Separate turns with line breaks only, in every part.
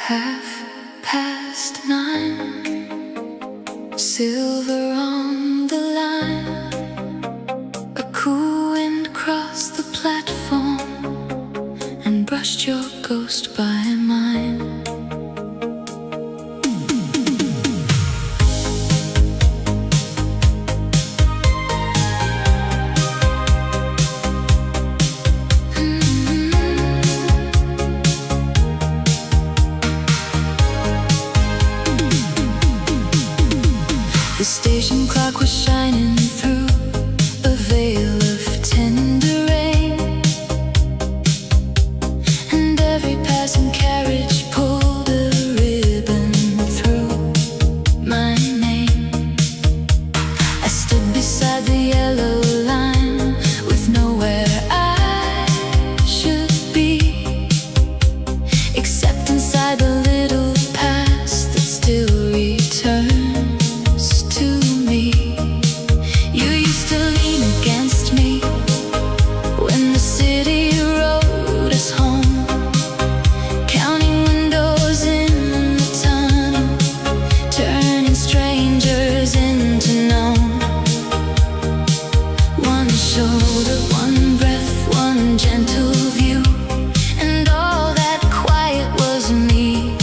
9:30, silver on the line. A cool wind crossed the platform and brushed your ghost by mine. The station clock was shining through a veil of tender rain, and every passing carriage pulled a ribbon through my name. I stood beside the yellow line with nowhere I should be, except inside the little past that still returns. One breath, one gentle view, and all that quiet was me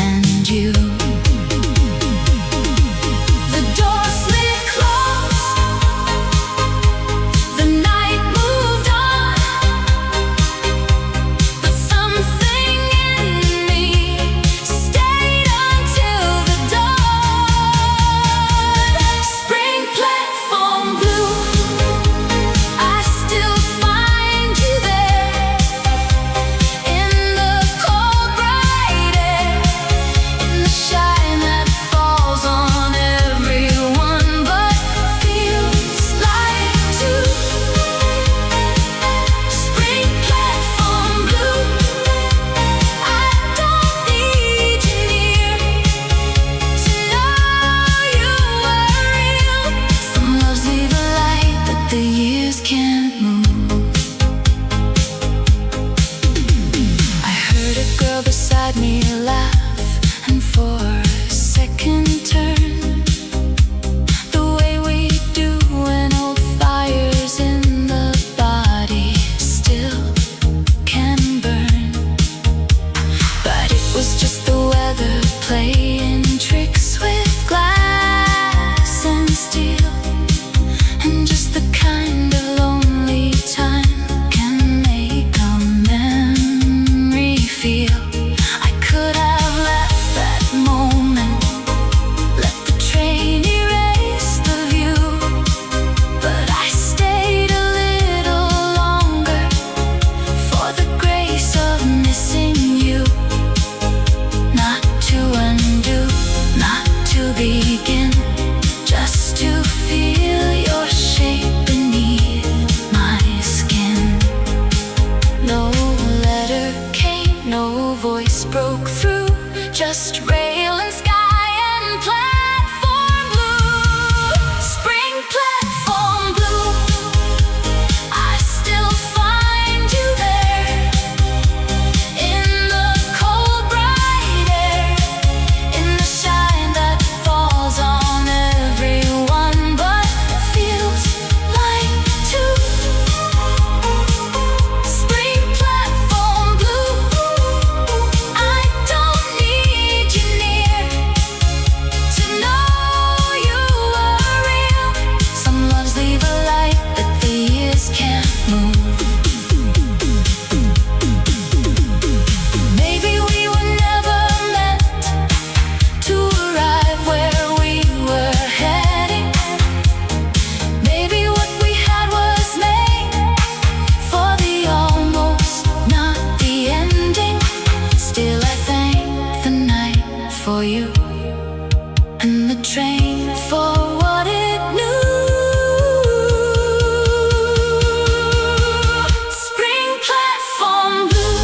and you. The door slid close, the night moved on, but something in me stayed until the dawn. Spring platform blue, beside me laugh, and for a second turn, the way we do when old fires in the body still can burn. But it was just the weather playing tricks with glass and steel, and just the kind of lonely time can make a memory feel. Begin just to feel your shape beneath my skin. No letter came, no voice broke through, just rail and sky and platform blue. Spring platform blue, I still find you there in the cold bright air, in the shine that on everyone, but feels like two. Spring platform blue, I don't need you near to know you are real. Some loves leave a light that the years can't move. Maybe we were never meant to arrive where we were heading. Maybe what we had was made for the almost, not the ending. Still I thank the night for you, and the train for what it knew. Spring platform blue,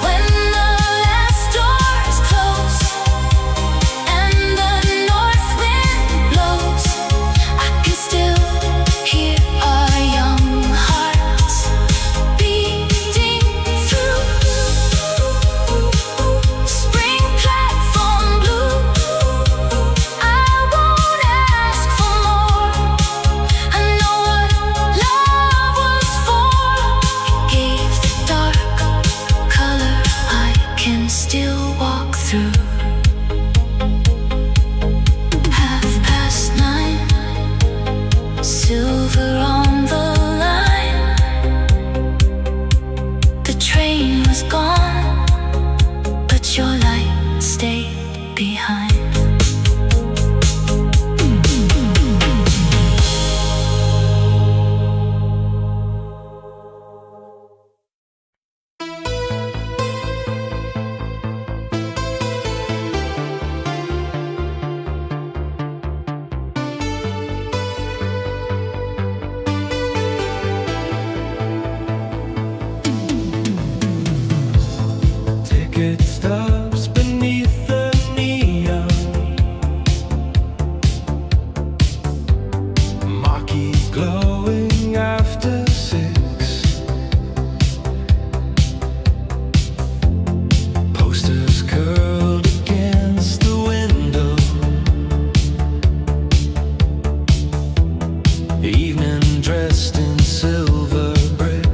when the last doors close and the north wind blows, I can still hear our young hearts beating through. was gone, but your light stayed behind.
Ticket stubs beneath the neon, marquee glowing after 6. Posters curled against the window, evening dressed in silver brick.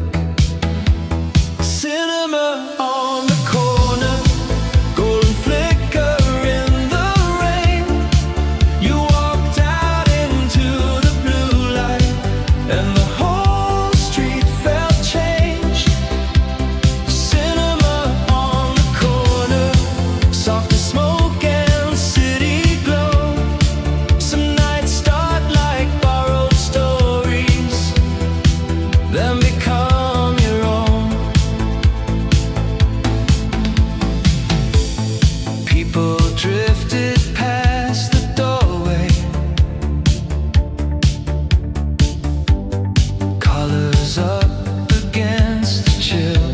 Cinema on the corner, golden flicker in the rain. You walked out into the blue light, and the whole street felt changed. Cinema on the corner, soft as smoke and city glow. Some nights start like borrowed stories, then become your own. People drifted past the doorway, collars up against the chill.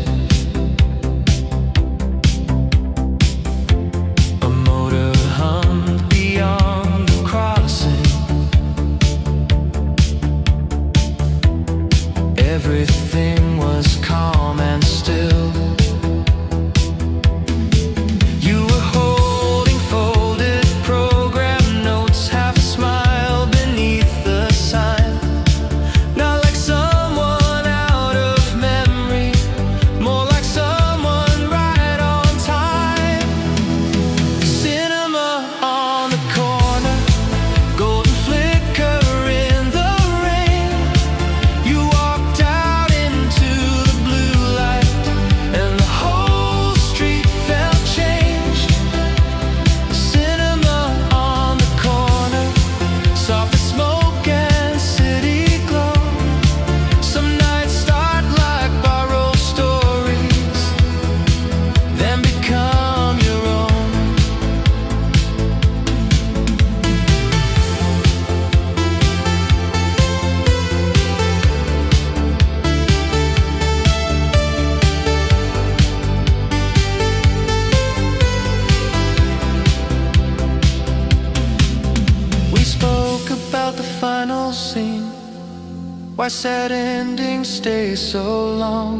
A motor hummed beyond the crossing. Everything was calm and still. You were holding folded program notes, half a smile beneath the sign. Not like someone out of memory, more like someone right on time. Cinema on the corner, golden flicker in the rain. You walked out into the blue light, and the whole street felt changed. Cinema on the corner, soft as smoke and city glow. Some nights start like borrowed stories, then become your own. We spoke about the final scene. Why sad endings stay so long?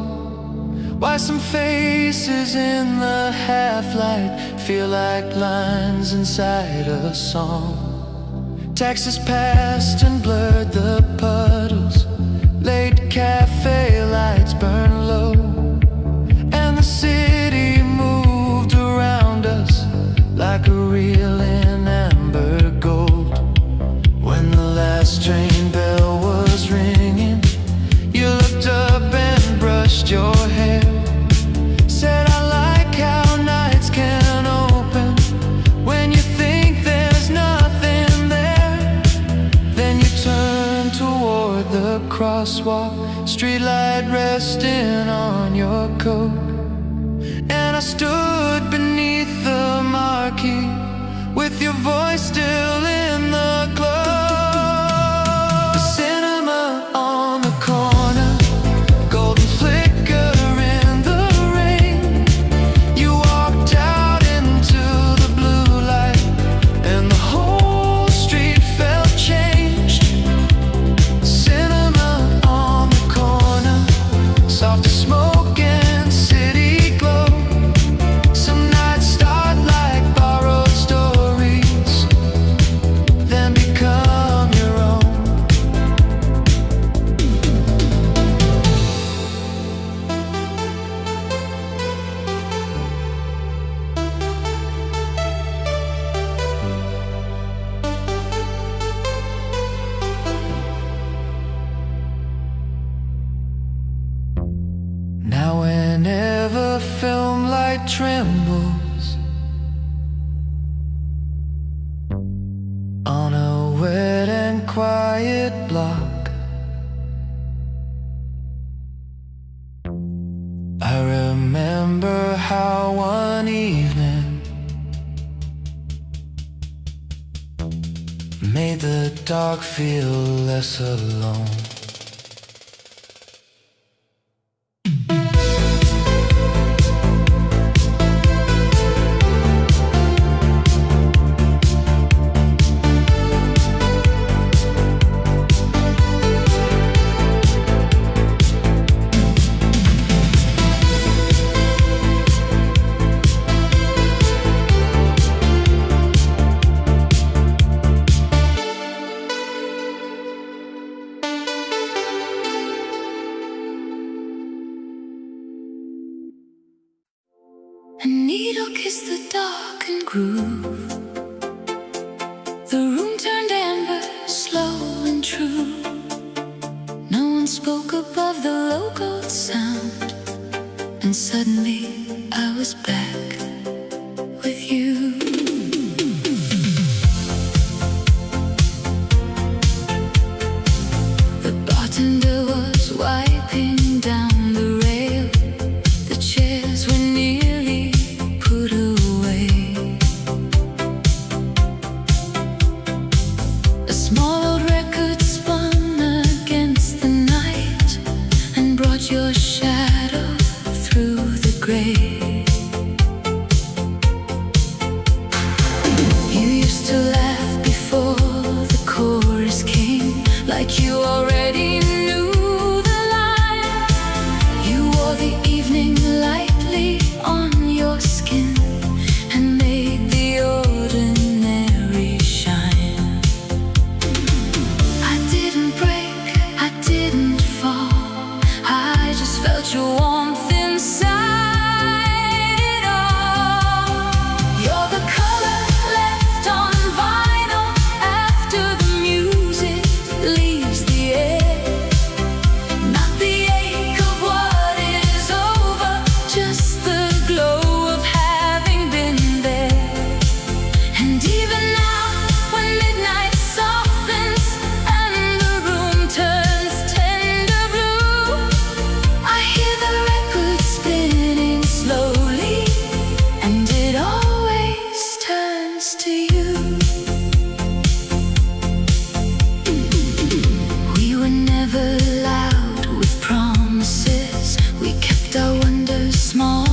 Why some faces in the half-light feel like lines inside a song? Taxis passed and blurred the puddles. Late cafe lights burn low, and the city moved around us like a reel in amber gold. When the last train bell was ringing, you looked up and brushed your hair. Said, I like how nights can open when you think there's nothing there. Then you turned toward the crosswalk, streetlight resting on your coat. And I stood beneath the marquee with your voice still in the glow. The cinema on the corner, golden flicker in the rain. You walked out into the blue light, and the whole street felt changed. Cinema on the corner, soft as smoke and city glow. Some nights start like borrowed stories, then become film light trembles on a wet and quiet block. I remember how one evening made the dark feel less alone.
A needle kissed the darkened groove. The room turned amber, slow and true. No one spoke above the local sound, and suddenly I was back with you. The bartender was wiping down the rail. The chairs were nearly put away. A small old record spun against the night and brought your shadow through the gray. You used to laugh before the chorus came, like you already knew the line. You wore the evening lightly on your skin and made the ordinary shine. I didn't break, I didn't fall, I just felt your warmth inside it all. You're the color left on vinyl after the music leaves the air. Not the ache of what is over, just the glow of having been there. And even now, when midnight softens and the room turns tender blue, I hear the record spinning slowly, and it always turns to you. We were never loud with promises. We kept our wonders small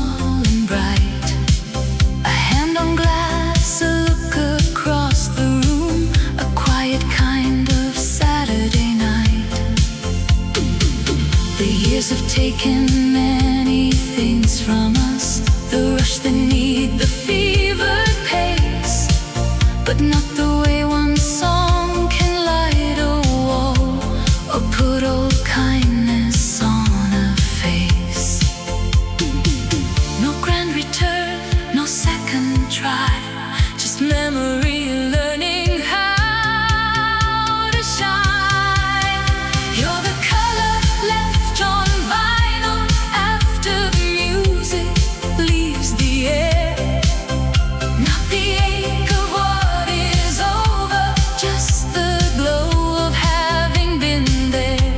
and bright. A hand on glass, a look across the room, a quiet kind of Saturday night. The years have taken many things from us, the rush, the need, the fevered pace, but not the way one song can light a wall or put old kindness on a face. No grand return, no second try, just memory learning how to shine. You're the color left on vinyl after the music leaves the air. Not the ache of what is over, just the glow of having been there.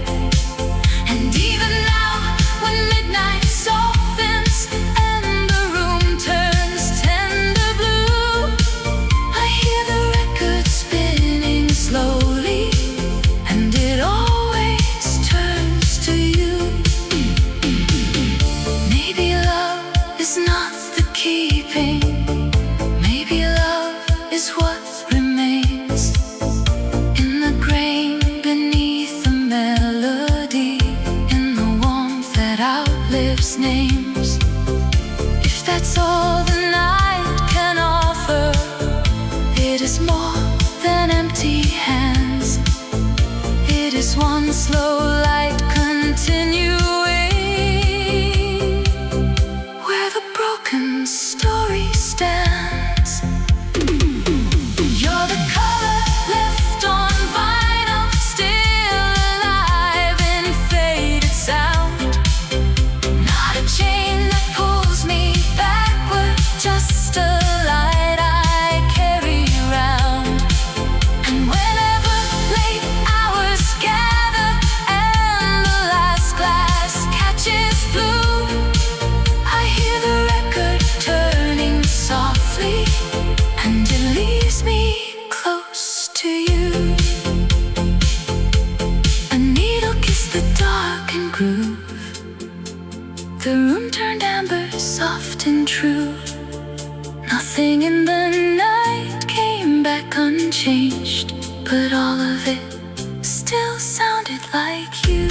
And even now, when midnight softens and the room turns tender blue, I hear the record spinning slowly, and it always turns to you. Maybe love is not the keeping, maybe love is what remains in the grain beneath the melody, in the warmth that outlives names. If that's all the night can offer, it is more than empty hands. It is one slow light continuing where the broken story stands. You're the color left on vinyl, still alive in faded sound. Not a chain that pulls me true. Nothing in the night came back unchanged, but all of it still sounded like you.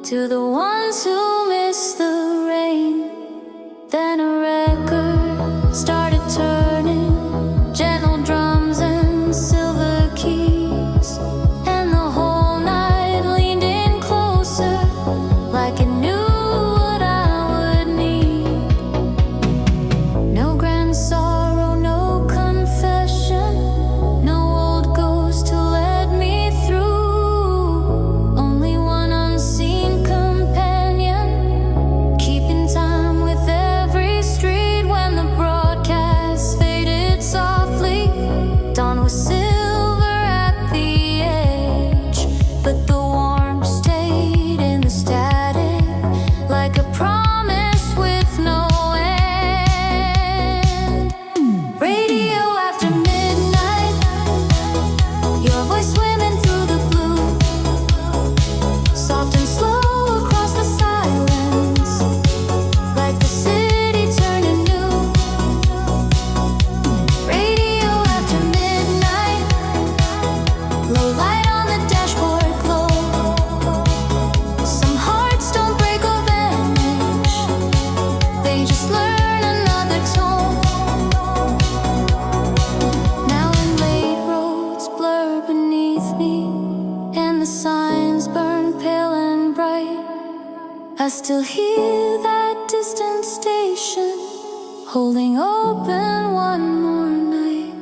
To the ones who miss the rain, then a record started turning, gentle drums and silver keys, and the whole night leaned in closer, like it knew what I would need. No grand sorrow, no confession, no old ghost to let me through, only one unseen companion, keeping time with every street. When the broadcast faded softly, dawn was silver at the edge, but the warmth stayed in the static, like a promise with no end. Radio after midnight, your voice swimming through the blue, soft and slow across the silence, like the city turning new. Radio after midnight, low light on the dashboard glow. Some hearts don't break or vanish, they just learn another tone. Now when late roads blur beneath me and the signs burn pale and bright, I still hear that distant station holding open one more night.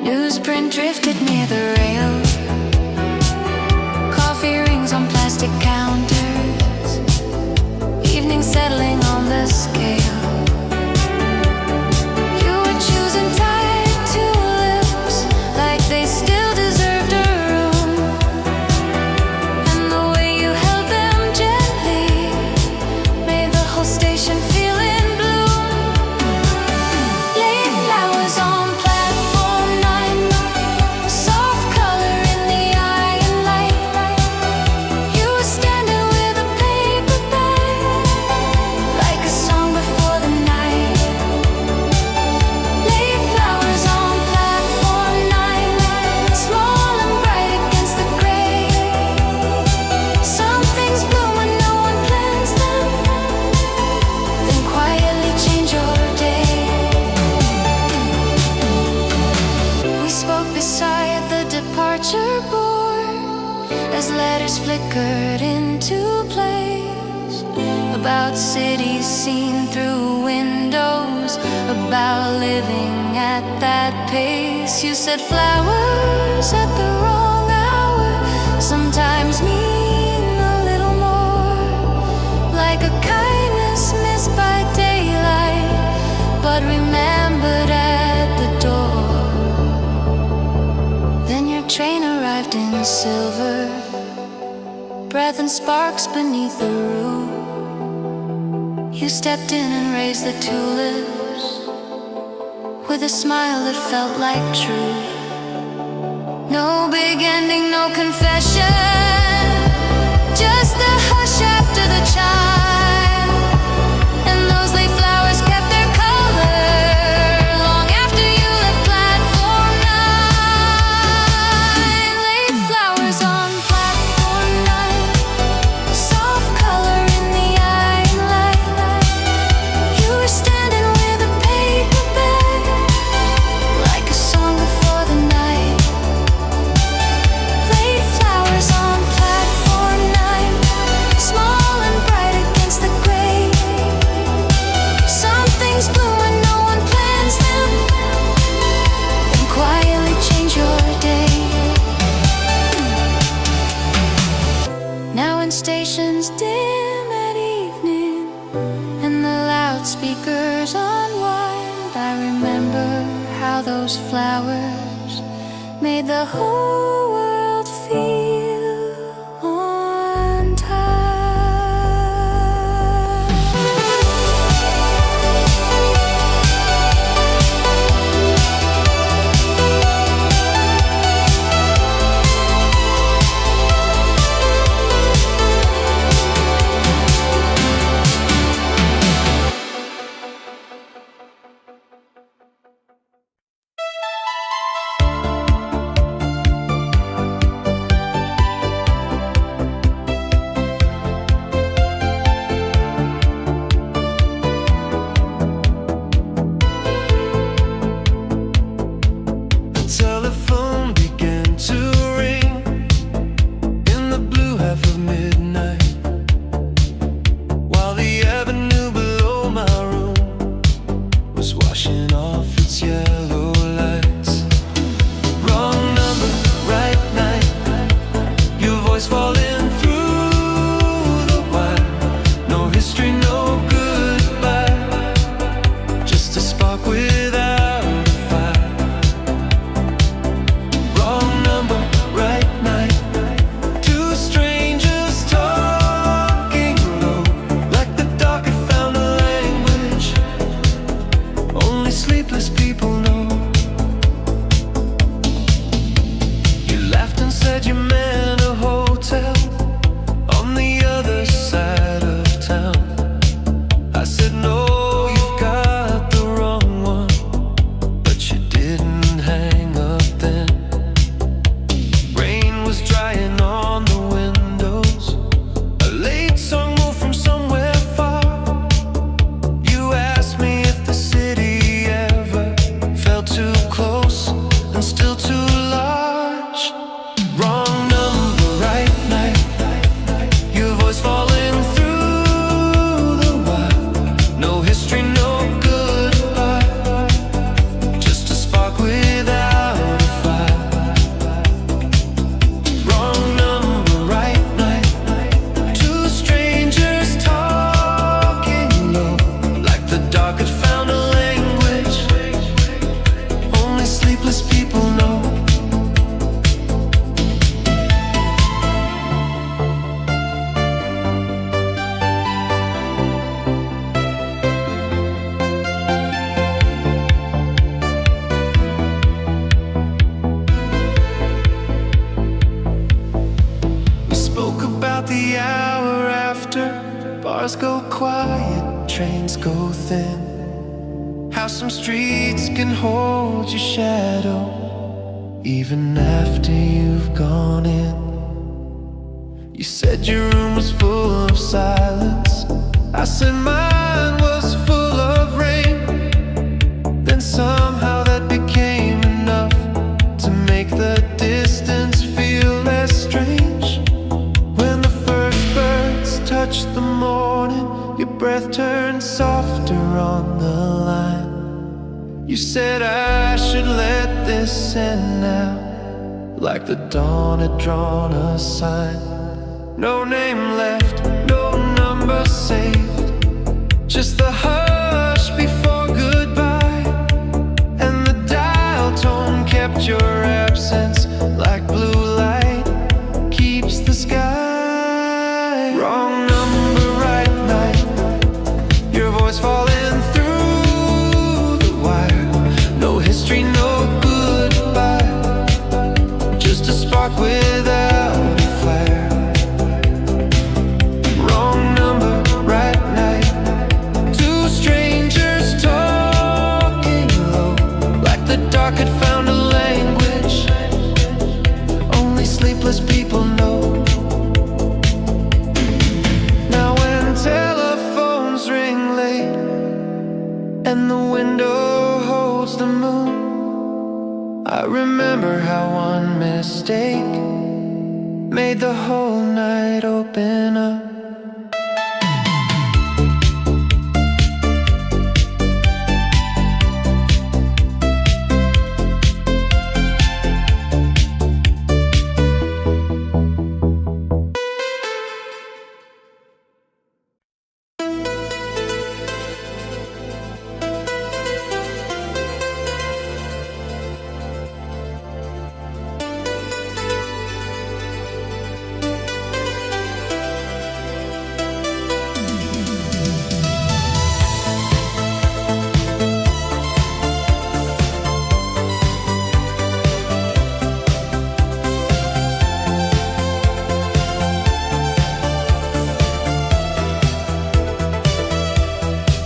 Newsprint drifted near the rail. Coffee rings on plastic counters. Evening settling on the scale. You were choosing tight tulips like they still deserved a room. And the way you held them gently made the whole station feel in bloom. Late flowers on platform 9, soft color in the eye and light. You were standing with a paper bag, like a song before the night. Late flowers on platform 9, small and bright against the gray. Some things bloom when no one plans them, then quietly change your day. We spoke beside the departure board as letters flickered into place. About cities seen through windows, about living at that pace. You said flowers at the wrong hour sometimes mean a little more, like a kindness missed by daylight, but remembered at the door. Then your train arrived in silver, breath and sparks beneath the roof. You stepped in and raised the tulips with a smile that felt like truth. No big ending, no confession, just the hush after the chime. And those late flowers kept their color long after you left platform 9. Late flowers on platform 9, soft color in the eye and light. You were standing with a paper bag, like a song before the night. Late flowers on platform 9, small and bright against the gray. Some things bloom when no one plans them, then quietly change your day. Now when stations dim at evening and the loudspeakers unwind, I remember how those flowers made the whole world feel on time.
Cars go quiet, trains go thin. How some streets can hold your shadow even after you've gone in. You said your room was full of silence. I said mine was full of rain. Then somehow that became enough to make the distance feel less strange. When the first birds touched the morning, your breath turned softer on the line. You said I should let this end now, like the dawn had drawn a sign. No name left, no number saved, just the hush before goodbye. And the dial tone kept your absence like blue light keeps the sky. Wrong number, right night, your voice falling through the wire. No history, no goodbye, just a spark without a flare. Wrong number, right night, two strangers talking low, like the dark had found a language only sleepless people know. Now when telephones ring late and the window holds the moon, I remember how one mistake made the whole night open up.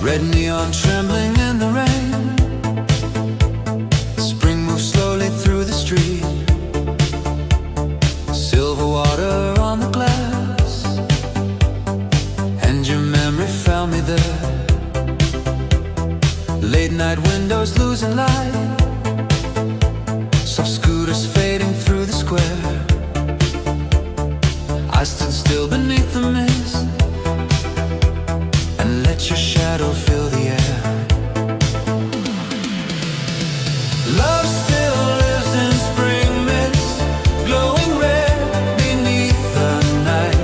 Red neon trembling in the rain. Spring moves slowly through the street. Silver water on the glass, and your memory found me there. Late night windows losing light, soft scooters fading through the square. I stood still beneath the mist and let your shadow fill the air. Love still lives in spring mist, glowing red beneath the night.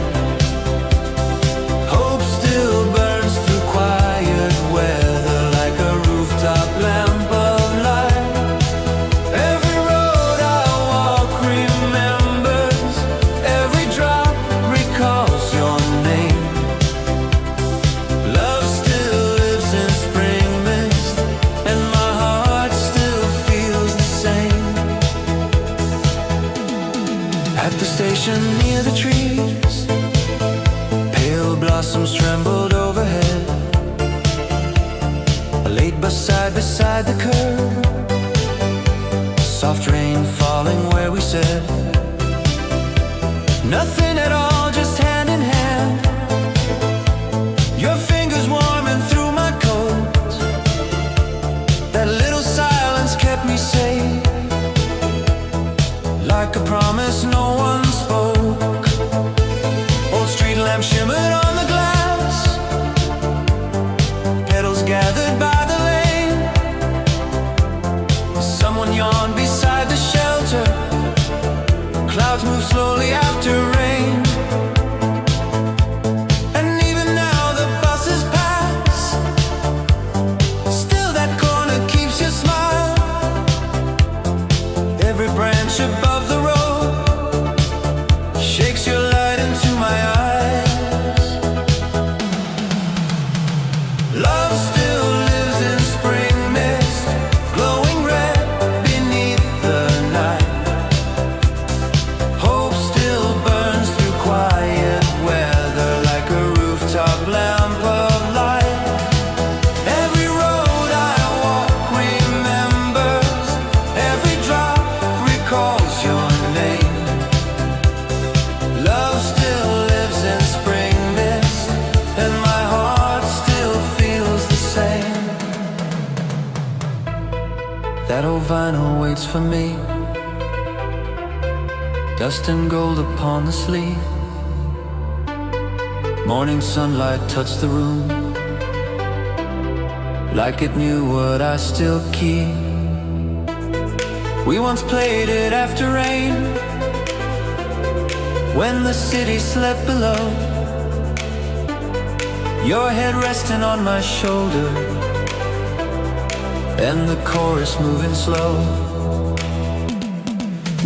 Hope still burns through quiet weather like a rooftop lamp of light. Every road I walk remembers, every drop recalls your name. Love still lives in spring mist, and my heart still feels the same. At the station near the trees, pale blossoms trembled overhead. Laid beside the curb, soft rain falling where we said nothing at all, just hand in hand. Your fingers warming through my coat, that little silence kept me safe, like a promise no one spoke. Old street lamp shimmered on the glass, petals gathered by the lane. Someone yawned beside the shelter, clouds move slowly after rain. And even now the buses pass, still that corner keeps your smile. Every branch above the road shakes your light into my eyes. Love still lives in spring mist, glowing red beneath the night. Hope still burns through quiet weather like a rooftop lamp vinyl waits for me, dust and gold upon the sleeve. Morning sunlight touched the room, like it knew what I still keep. We once played it after rain, when the city slept below, your head resting on my shoulder, and the chorus moving slow.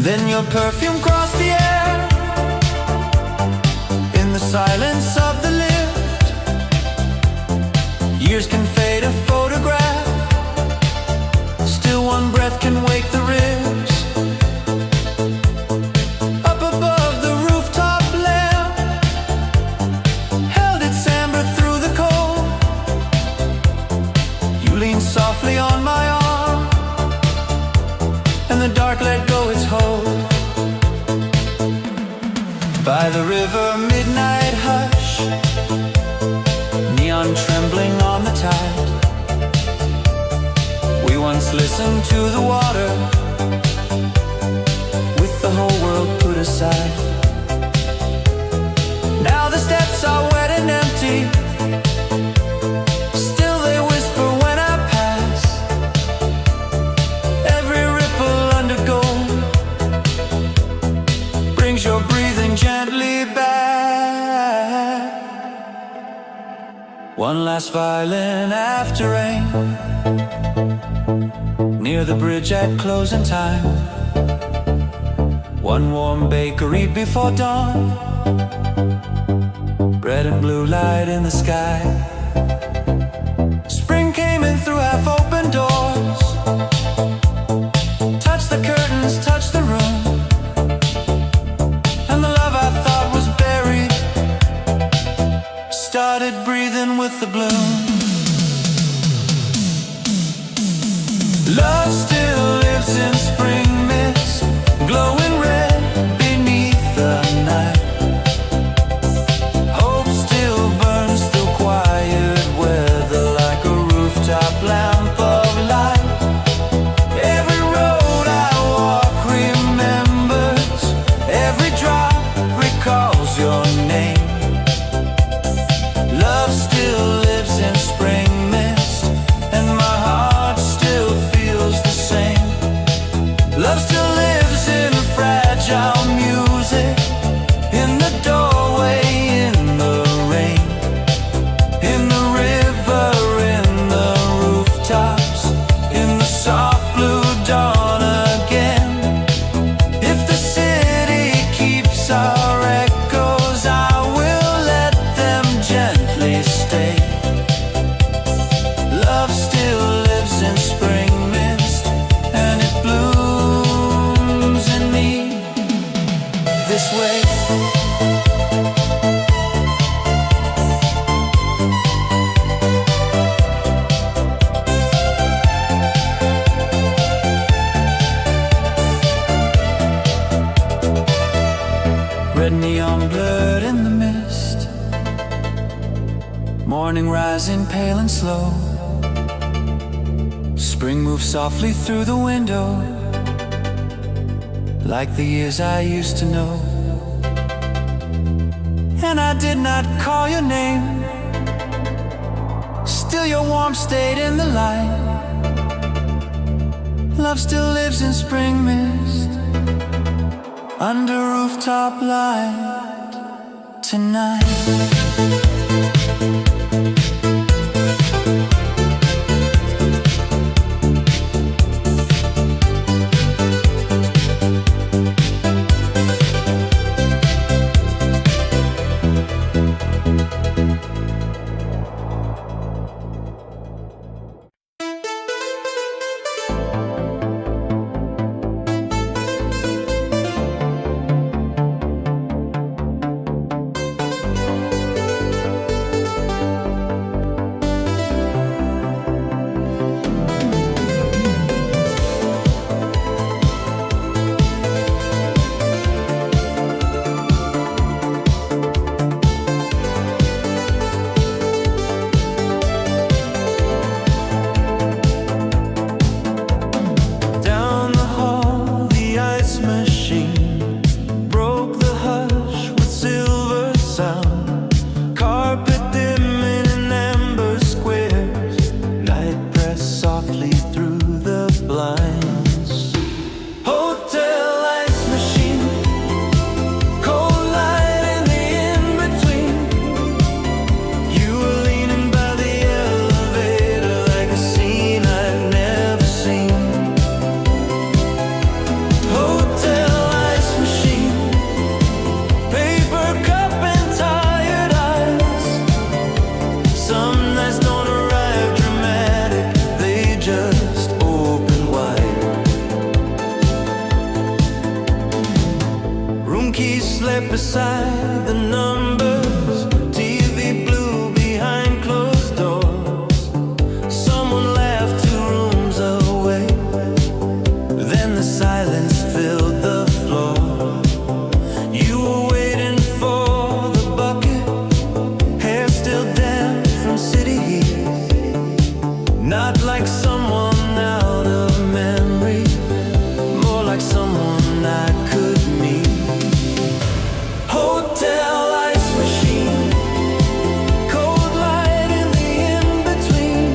Then your perfume crossed the air, in the silence of the lift. Years can fade a photograph, still one breath can wake the ribs. Up above the rooftop lamp held its amber through the cold. You leaned softly on my arm, and the dark let go its hold. By the river, midnight hush, neon trembling on the tide. We once listened to the water, with the whole world put aside. Now the steps are wet and empty, still they whisper when I pass. Every ripple under gold brings your breathing gently back. One last violin after rain, near the bridge at closing time. One warm bakery before dawn, red and blue light in the sky. Spring came in through half-open doors, touched the curtains, touched the room, and the love I thought was buried started breathing with the bloom. Love still lives in spring mist, glowing red beneath the night. Hope still burns through quiet weather, like a rooftop lamp of light. Every road I walk remembers, every drop recalls your name. Love still lives in spring mist, and my heart still feels the same. Love still lives in fragile music, in the doorway, in the rain, in the river, in the rooftops, in the soft blue dawn again. If the city keeps our echoes, I will let them gently stay. Love still lives in spring mist, and it blooms in me this way. Red neon blurred in the mist, morning rising pale and slow. Spring moves softly through the window, like the years I used to know. And I did not call your name, still your warmth stayed in the light. Love still lives in spring mist, under rooftop light tonight. keys slept beside the numbers. TV blew behind closed doors. Someone laughed 2 rooms away. Then the silence filled the floor. You were waiting for the bucket, hair still damp from city heat. Not like someone out of memory, more like someone I could meet. Hotel ice machine, cold light in the in-between.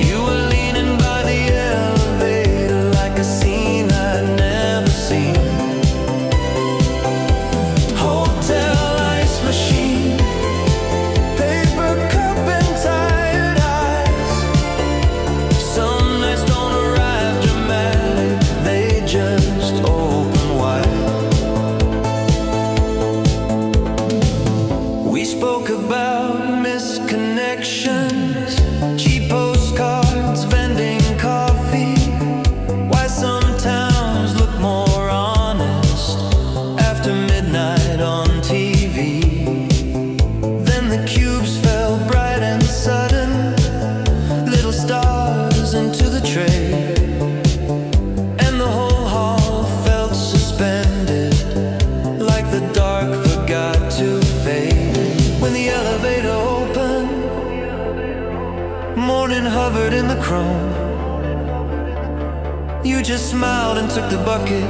You were leaning by the elevator like a scene I'd never seen. Hotel ice machine, paper cup and tired eyes. Some nights don't arrive dramatic, they just open wide. We spoke about misconnections, cheap postcards, vending coffee. Why some towns look more honest after midnight on TV. Then the cubes fell bright and sudden, little stars into the tray. And the whole hall felt suspended, like the dark forgot to fade. When the elevator opened, morning hovered in the chrome. You just smiled and took the bucket,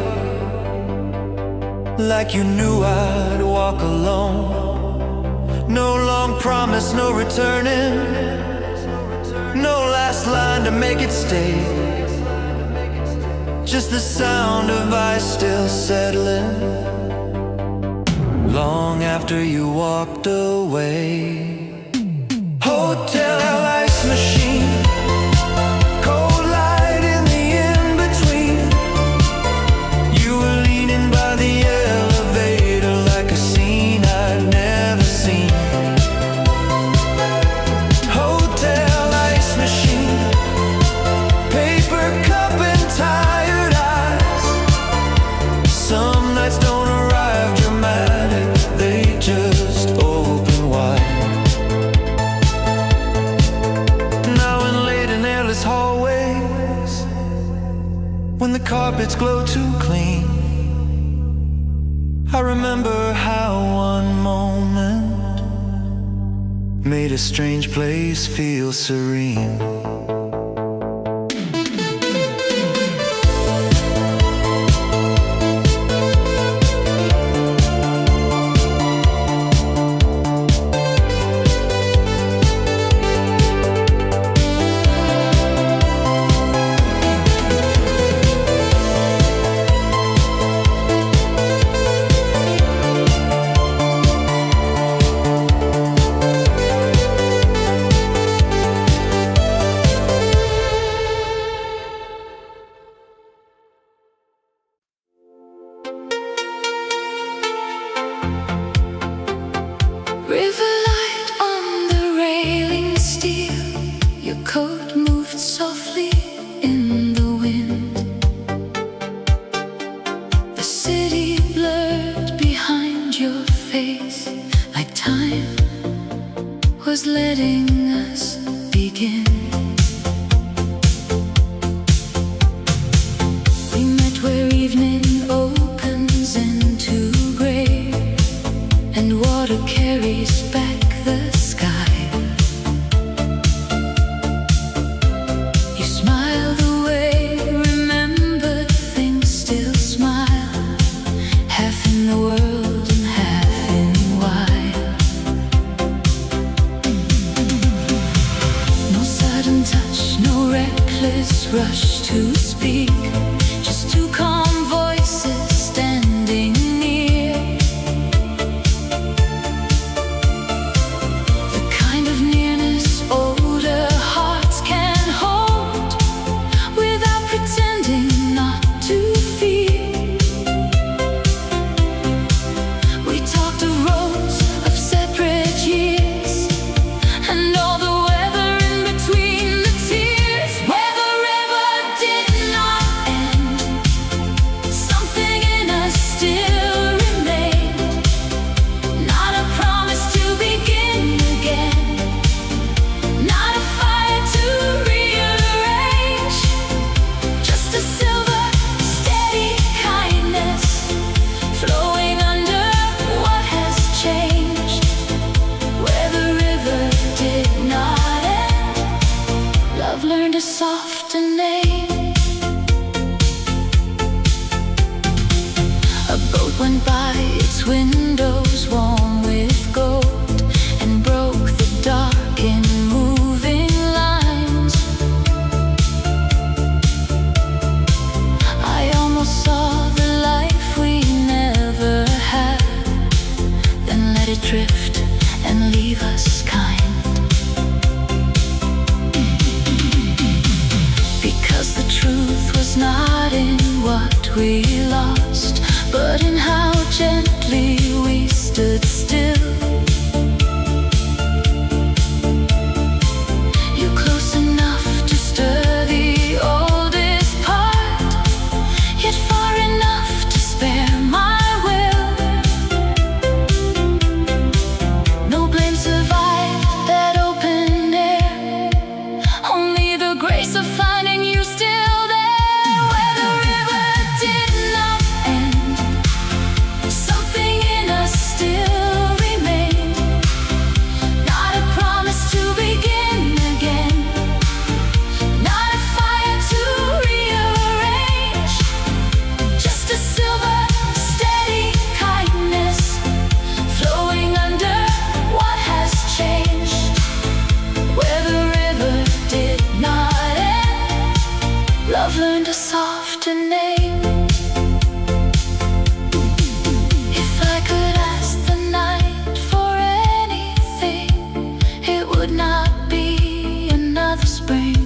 like you knew I'd walk alone. No long promise, no returning, no last line to make it stay. Just the sound of ice still settling, long after you walked away. Hotel ice machine, cold light in the in-between. You were leaning by the elevator like a scene I'd never seen. Hotel ice machine, paper cup and tired eyes. Some nights don't arrive dramatic, they just open wide. Now in late and airless hallways, when the carpets glow too clean, I remember how one moment made a strange place feel serene.
River light on the railing steel. Your coat moved softly in the wind. The city blurred behind your face, like time was letting us begin. We met where evening opens into gray, and water carries back the sky. You smiled away, remembered things still smile, half in the world and half in why. No we lost, but in how gently we stood still. You're close enough to stir the oldest part, yet far enough to spare my will. No blame survived that open air, only the grace of finding you still there. Where the river did not end, something in us still remained. Not a promise to begin again, not a fire to rearrange, just a silver, steady kindness flowing under what has changed. Where the river did not end, love learned a softer name. If I could ask the night for anything, it would not be another spring.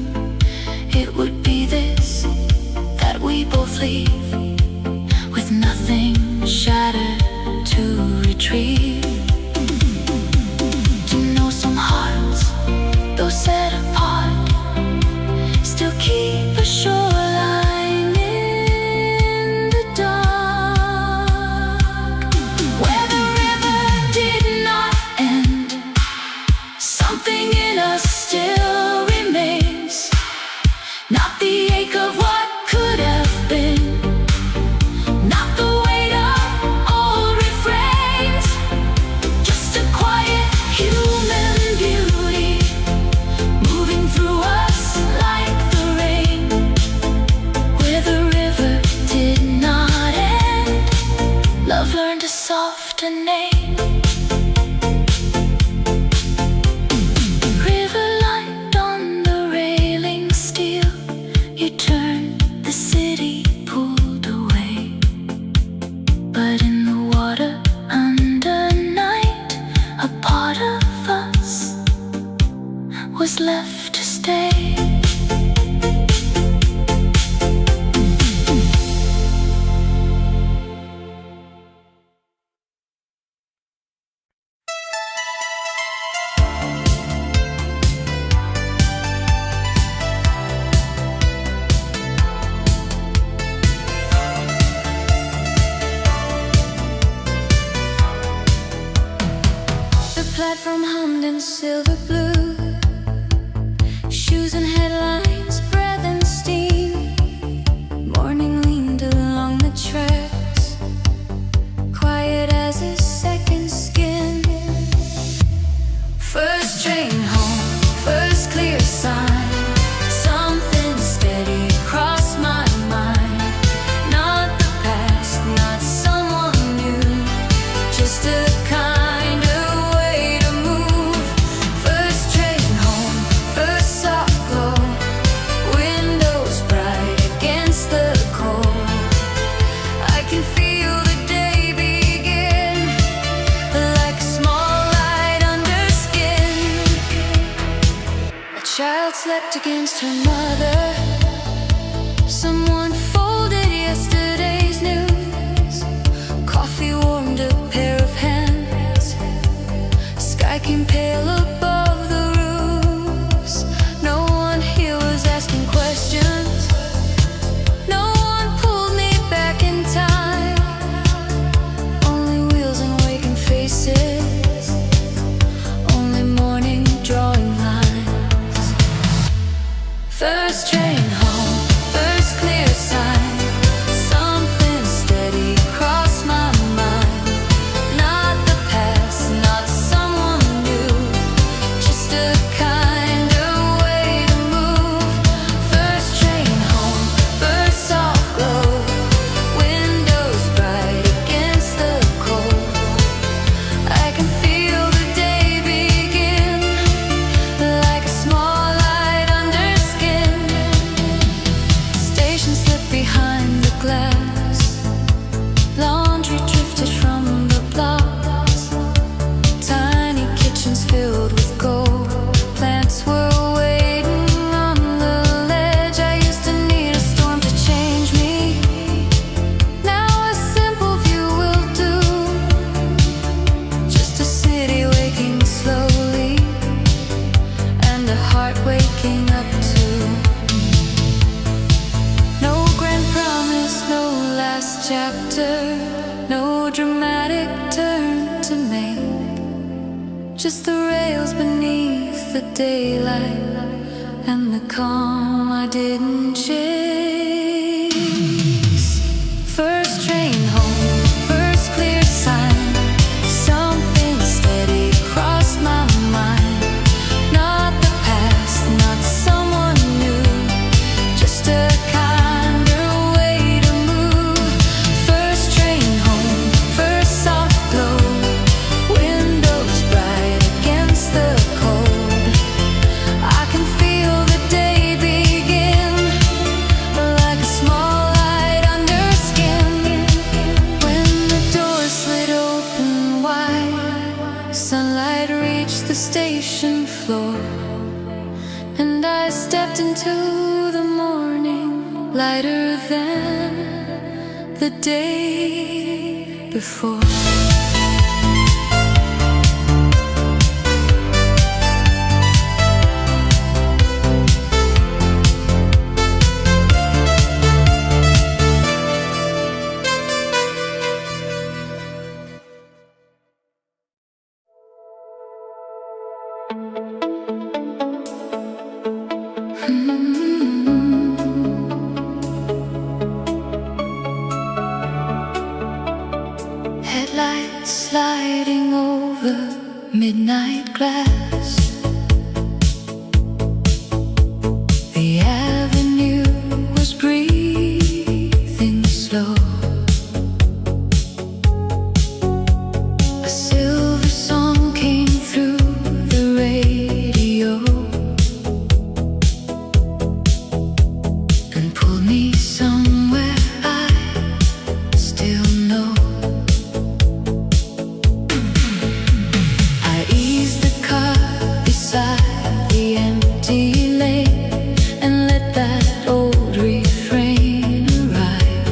It would be this, that we both leave with nothing shattered to retrieve. To know some hearts, though set apart, still keep a shoreline in the dark. Where the river did not end, something in us still remains. Not the ache of what could have been, not the weight of old refrains, just a quiet human beauty moving through us like the rain. Where the river did not end, love learned a softer name. River light on the railing steel, you turned, the city pulled away. But in the water under night, a part of us was left to stay.
The platform hummed in silver blue, shoes and headlines, breath and steam. Morning leaned along the tracks, quiet as a second skin. First train home, first clear sign, something steady crossed my mind. Not the past, not someone new, just a kind of way to move. First train home, first soft glow, windows bright against the cold. I can feel the day begin, like a small light under skin. A child slept against her mother, someone folded yesterday's news. Coffee warmed a pair of hands, sky came pale above the roofs. No one here was asking questions, no one pulled me back in time. Only wheels and waking faces, only morning drawing lines. First train last chapter, no dramatic turn to make. Just the rails beneath the daylight and the calm I didn't chase. First train home, first clear sign, something steady crossed my mind. Not the past, not someone new, just a kinder way to move. First train home, first soft glow, windows bright against the cold. I can feel the day begin, like a small light under skin. When the door slid open wide, sunlight reached the station floor, and I stepped into the morning, lighter than the day before. Headlights sliding over midnight glass. The avenue was breathing slow. A silver song came through the radio and pulled me somewhere I still know. I eased the car beside the empty lane and let that old refrain arrive.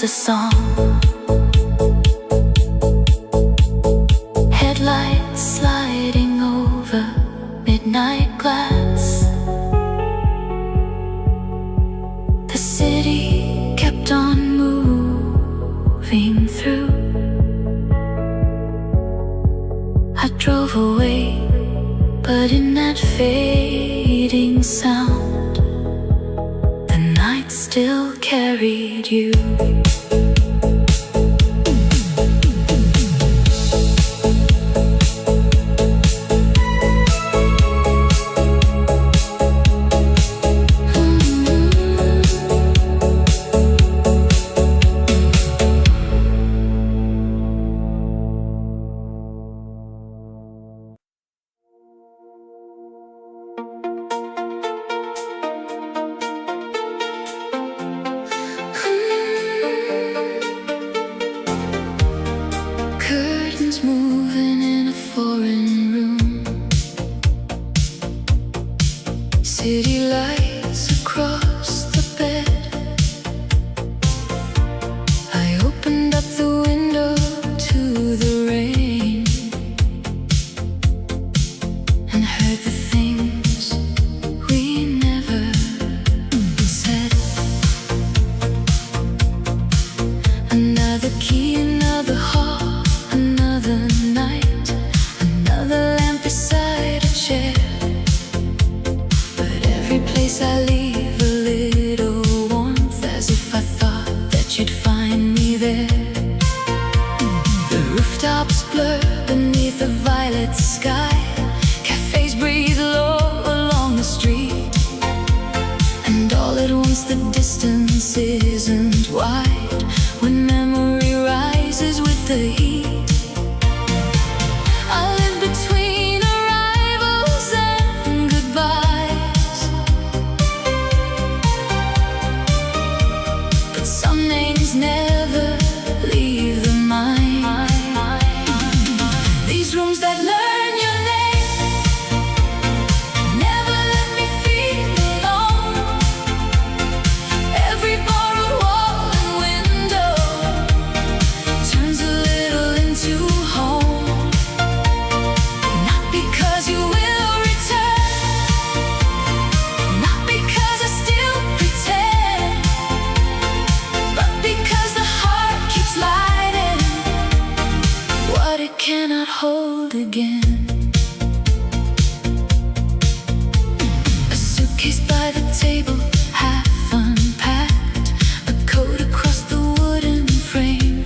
a song. Headlights sliding over midnight glass. The city kept on moving through. I drove away, but in that fading sound, the night still carried you. Curtains moving in a foreign room. City lights across the bed. I opened up the window to the rain and heard the things we never said. Another key, another heart, another night, another lamp beside a chair. But every place I leave a little warmth, as if I thought that you'd find me there. The rooftops blur beneath a violet sky. Cafes breathe low along the street. And all at once the distance isn't wide when memory rises with the heat. I live between arrivals and goodbyes, but some names never leave the mind. These rooms that learn your name never let me feel alone. Every borrowed wall and window turns a little into home. Not because you will return, not because I still pretend, but because the heart keeps lighting what it cannot hold again. A suitcase by the table, half unpacked, a coat across the wooden frame.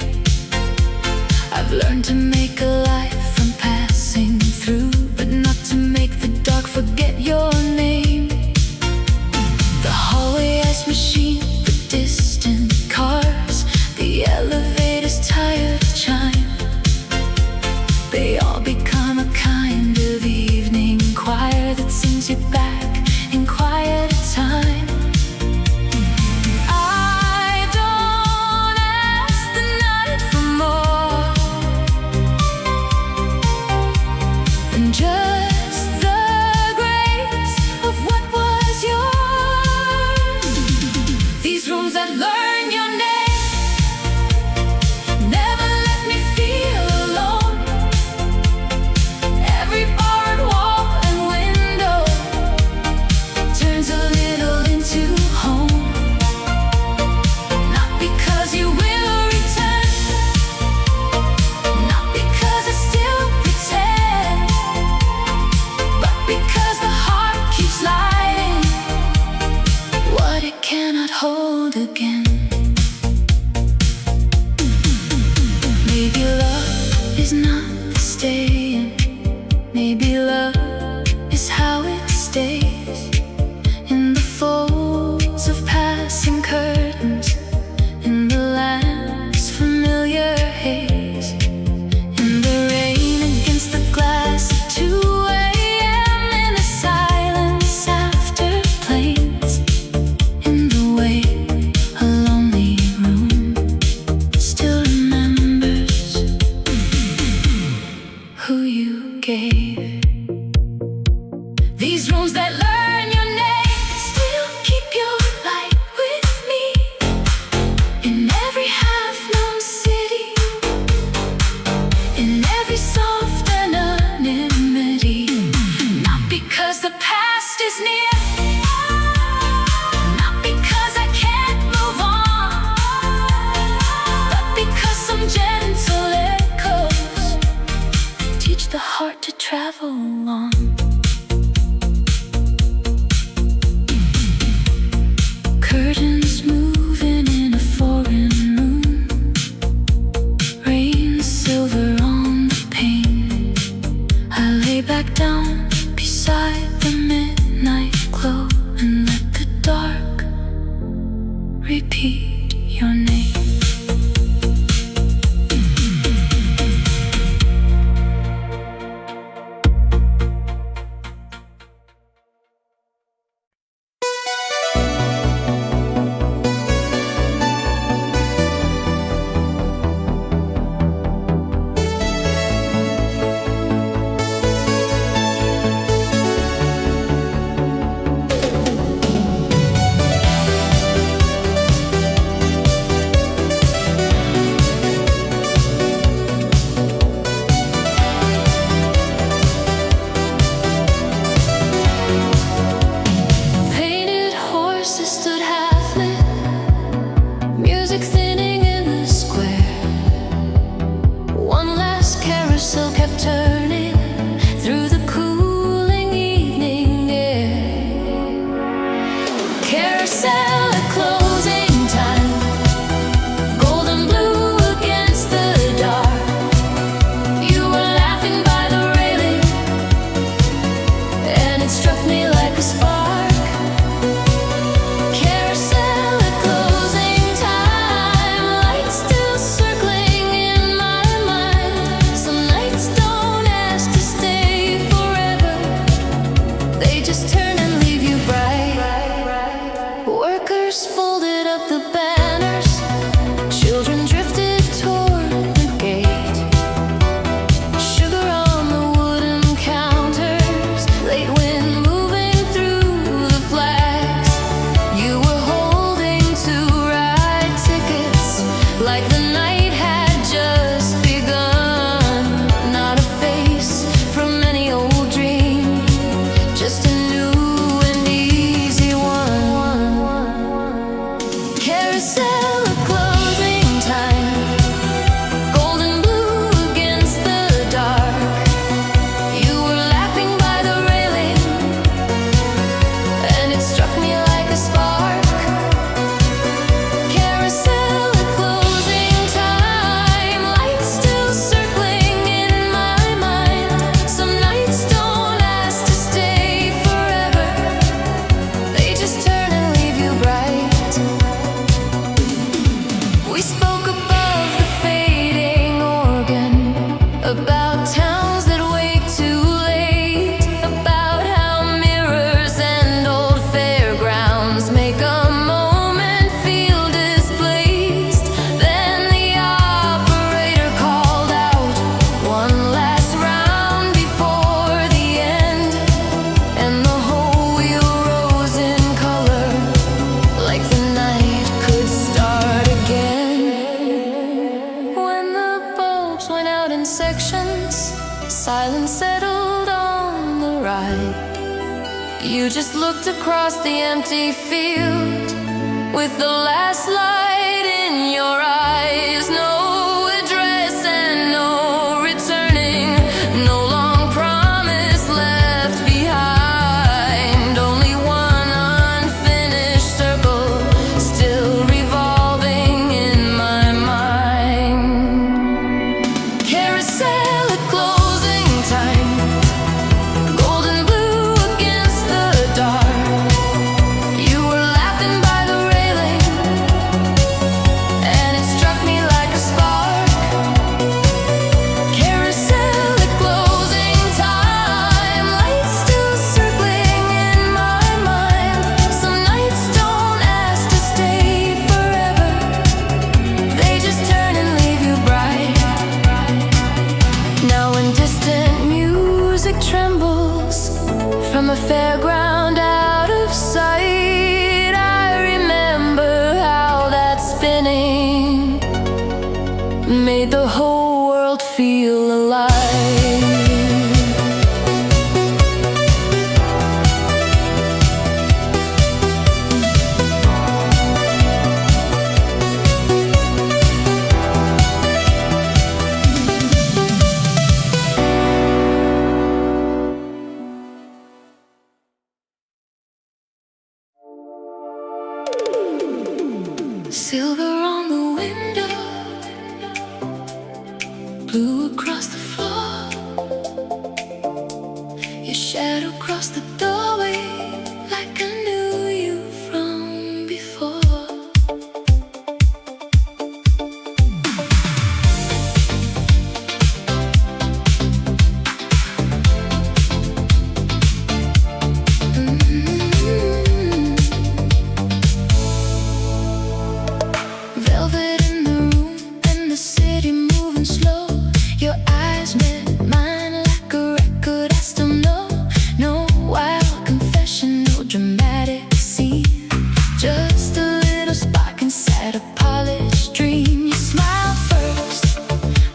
I've learned to make a life from passing through, but not to make the dark forget your name. The hallway ice machine, the distant cars, the elevator's tired chime. They all become a kind of evening choir that sings you back in quieter time. I don't ask the night for more than just the grace of what was yours. These rooms that learn your name never let me feel alone. Every borrowed wall and window turns a little into home. Not because you will return, not because I still pretend, but because the heart keeps lighting what it cannot hold again. Maybe love is not the staying. Maybe love is how it stays in the folds of passing curtains, in the lamp's familiar haze, in the rain against the glass at 2 a.m., in the silence after planes, in the way a lonely room still remembers. travel on. Curtains moving in a foreign room, rain silver on the pane. I lay back down beside the midnight glow and let the dark repeat your name.
Silence settled on the ride. You just looked across the empty field with the last light in your eyes. No address and no returning, no long promise left behind. Only one unfinished circle still revolving in my mind. Carousel at closing time, golden blue against the dark. You were laughing by the railing, and it struck me like a spark. Carousel at closing time, lights still circling in my mind. Some nights don't ask to stay forever, they just turn and leave you bright. Now when distant music trembles from a fairground out of sight, I remember how that spinning made the whole world feel alive.
glue across the floor. Your shadow crossed the doorway like I knew you from before. Velvet in the room and the city moving slow. Your eyes met mine like a record I still know. No wild confession, no dramatic scene. Just a little spark inside a polished dream. You smiled first,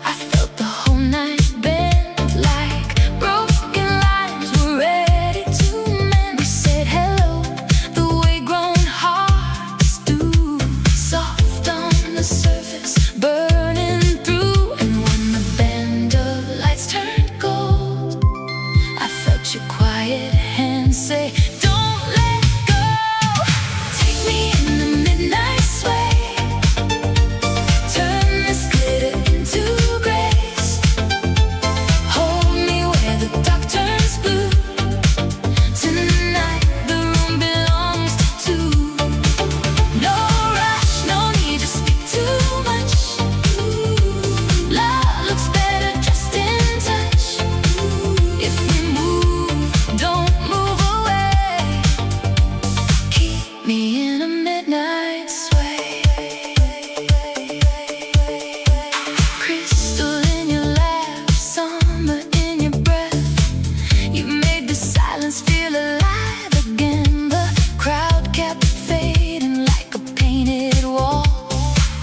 I felt the whole night bend like broken lines were ready to mend. We said hello, the way grown hearts do, soft on the surface, burning through. And when the band of lights turned gold, I felt your quiet hand say, don't let go. Take me in the midnight sway, turn this glitter into grace. Hold me where the dark turns blue. Tonight the room belongs to two. No rush, no need to speak too much. Love looks better just in touch. If we move, don't move away. Keep me in a midnight sway. Crystal in your laugh, summer in your breath. You made the silence feel alive again. The crowd kept fading like a painted wall.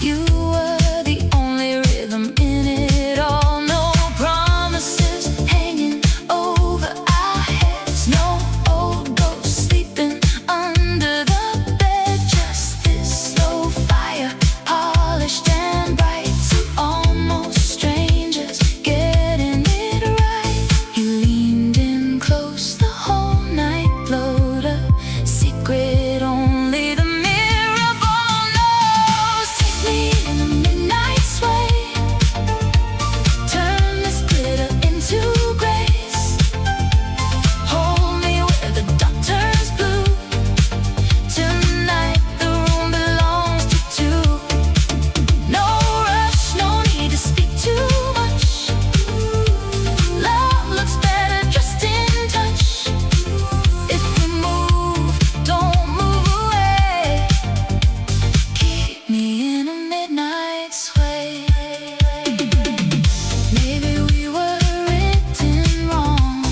You were the only rhythm in it all. No promises hanging over our heads. No old ghosts sleeping under the bed. Just this slow fire, polished and bright. Two almost strangers getting it right. You leaned in close, the whole night glowed, a secret only the mirror ball knows. Take me in a midnight sway, turn this glitter into grace. Hold me where the dark turns blue. Tonight the room belongs to two. No rush, no need to speak too much. Love looks better just in touch. If we move, don't move away. Keep me in a midnight sway. Maybe we were written wrong.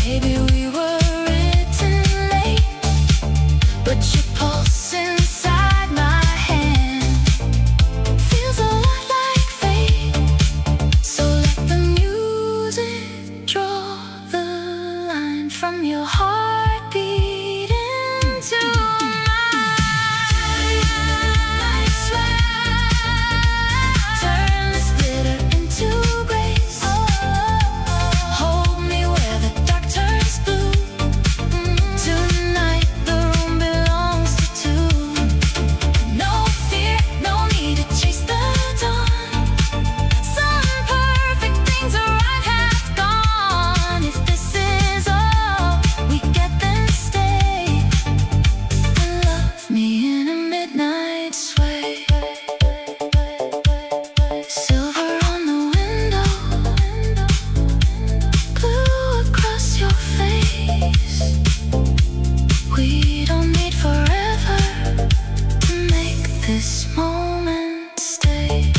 Maybe we were written late. But your pulse inside my hand feels a lot like fate. So let the music draw the line from your heartbeat into mine. Turn this glitter into grace. Hold me where the dark turns blue. Tonight the room belongs to two. No fear, no need to chase the dawn. Some perfect things arrive, half gone. If this is all we get, then stay and love me in a midnight sway. Silver on the window, glue across your face. We don't need forever to make this moment stay.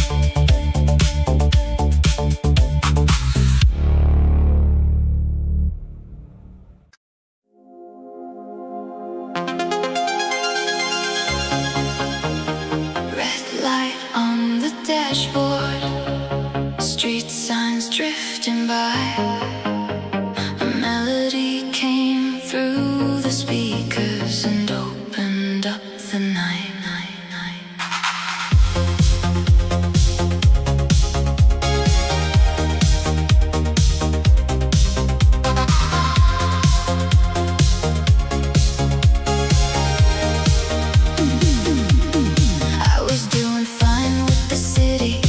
Red light on the dashboard, street signs drifting by. A melody came through the speakers and opened up the night. I was doing fine with the city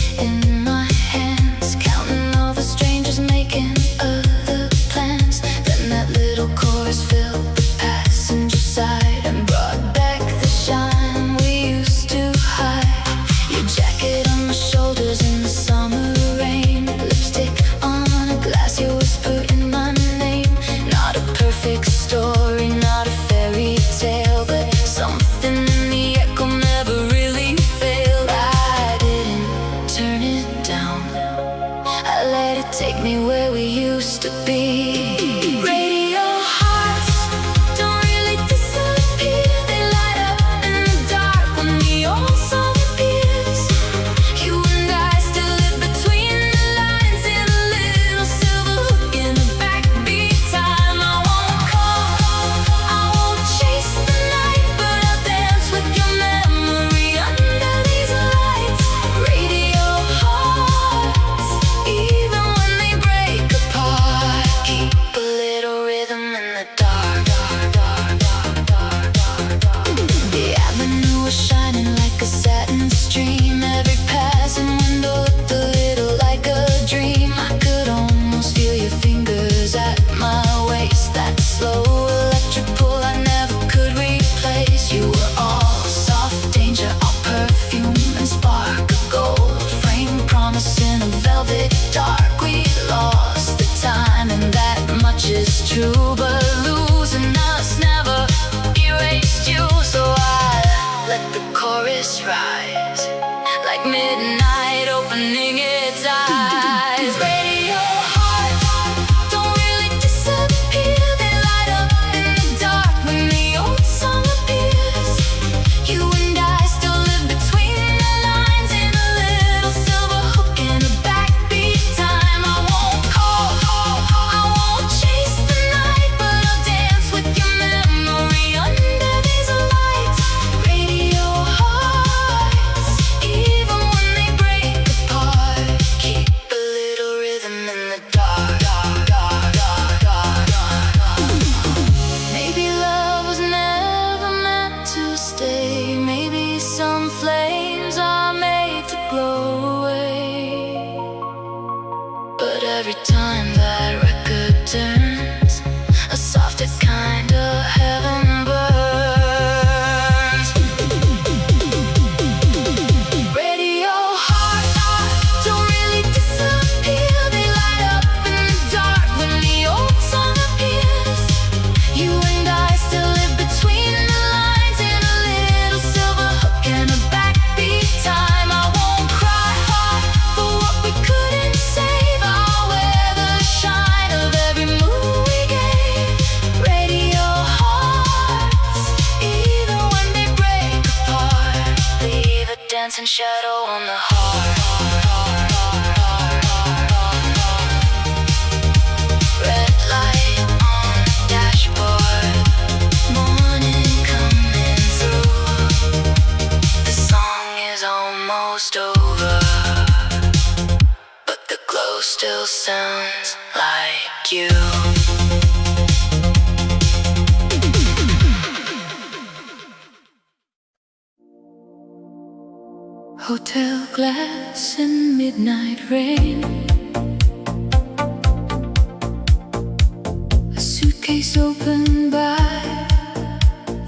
in the stream. Every passing window looked a little like a dream. I could almost feel your fingers at my waist. That slow electric pull I never could replace. You were all soft danger, all perfume and spark of gold. Frame promise in a velvet dark. We lost the time and that much is true. But losing us never erased you. So I let the chorus rise like midnight opening its eyes. Radio heart, don't really disappear. They light up in the dark when the old song appears. You and I still live between the lines in a little silver hook and a backbeat time. I won't call, I won't chase the night, but I'll dance with your memory under these lights. Radio hearts, even when they break apart, keep a little rhythm in the dark. Maybe love was never meant to stay. Maybe some flames are made to glow away. But every time that record turns, a softer kind of heaven burns. Radio heart, don't really disappear. They light up in the dark when the old song appears. You and I still live between the lines in a little silver hook and a backbeat time. I won't cry for what we couldn't save. I'll wear the shine of every move we gave. Radio hearts, even when they break apart, leave a dancing shadow on the heart. Red light on the dashboard, morning coming through. The song is almost over, but the glow still sounds like you. Hotel glass in midnight rain. A suitcase open by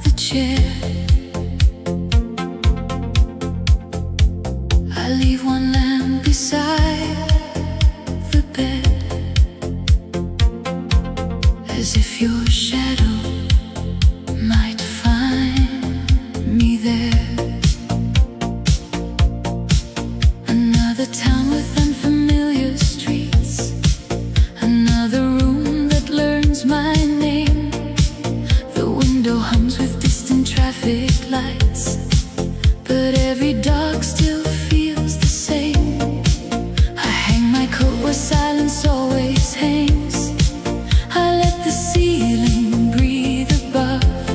the chair. I leave one lamp beside the bed, as if your shadow might find me there. Another town with unfamiliar streets, another room that learns my name. The window hums with distant traffic lights, but every dark still feels the same. I hang my coat where silence always hangs. I let the ceiling breathe above,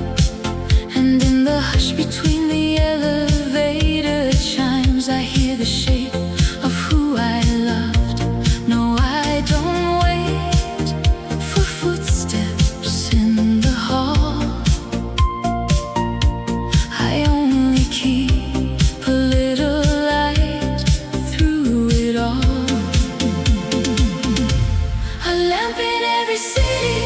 and in the hush between the elevator chimes, I hear the shape of who I loved. No, I don't wait for footsteps in the hall. I only keep a little light through it all. A lamp in every city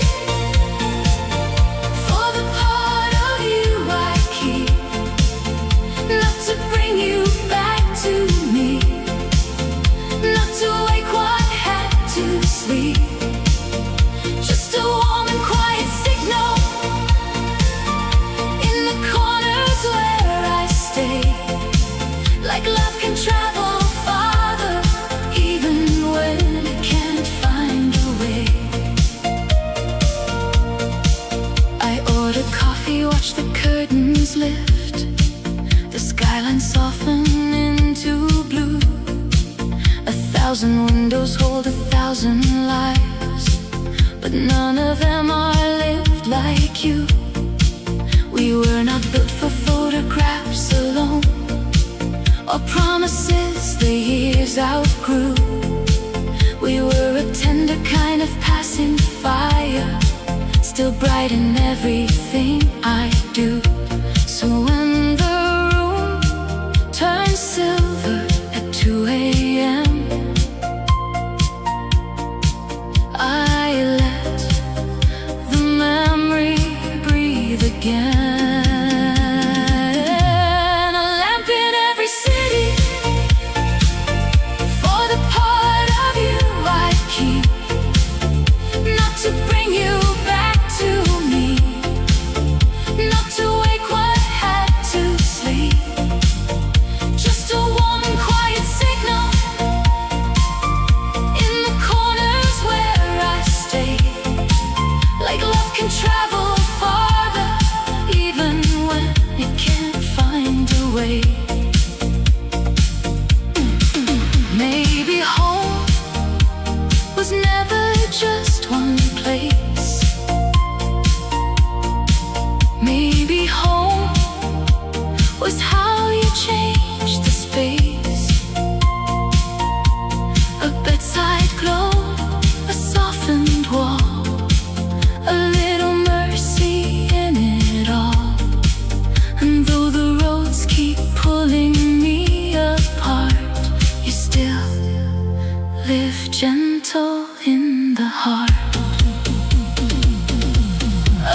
for the part of you I keep, not to bring you back to me, not to wake what had to sleep. Just a warm and quiet signal in the corners where I stay. Like love can travel farther, even when it can't find a way. I order coffee, watch the curtains lift, the skyline soften into blue. 1,000 windows hold 1,000 lives, but none of them are lived like you. We were not built for photographs alone, or promises the years outgrew. We were a tender kind of passing fire, still bright in everything I do. So when the room turns burning silver at 2 a.m. I let the memory breathe again. A lamp in every city for the part of you I keep, not to bring you back to me, not to wake what had to sleep, just a warm and quiet signal in the corners where I stay. Like love can travel farther even when it can't find a way. Maybe home was never just one place. Maybe home was how you changed the space. A bedside glow, a softened wall, a little mercy in it all. And though the roads keep pulling me apart, you still live gentle in the heart.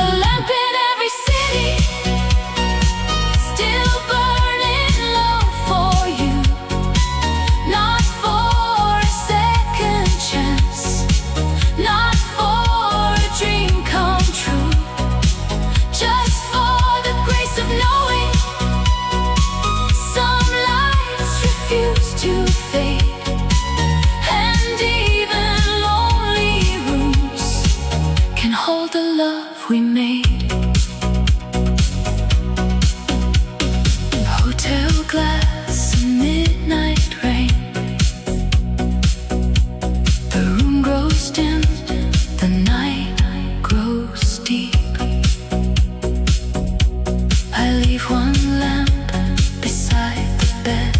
A lamp in every city, still burning low for you, not for a second chance, not for a dream come true, just for the grace of knowing some lights refuse to fade, and even lonely rooms can hold the love we made. Hotel glass and midnight rain, the room grows dim, the night grows deep. I leave one lamp beside the bed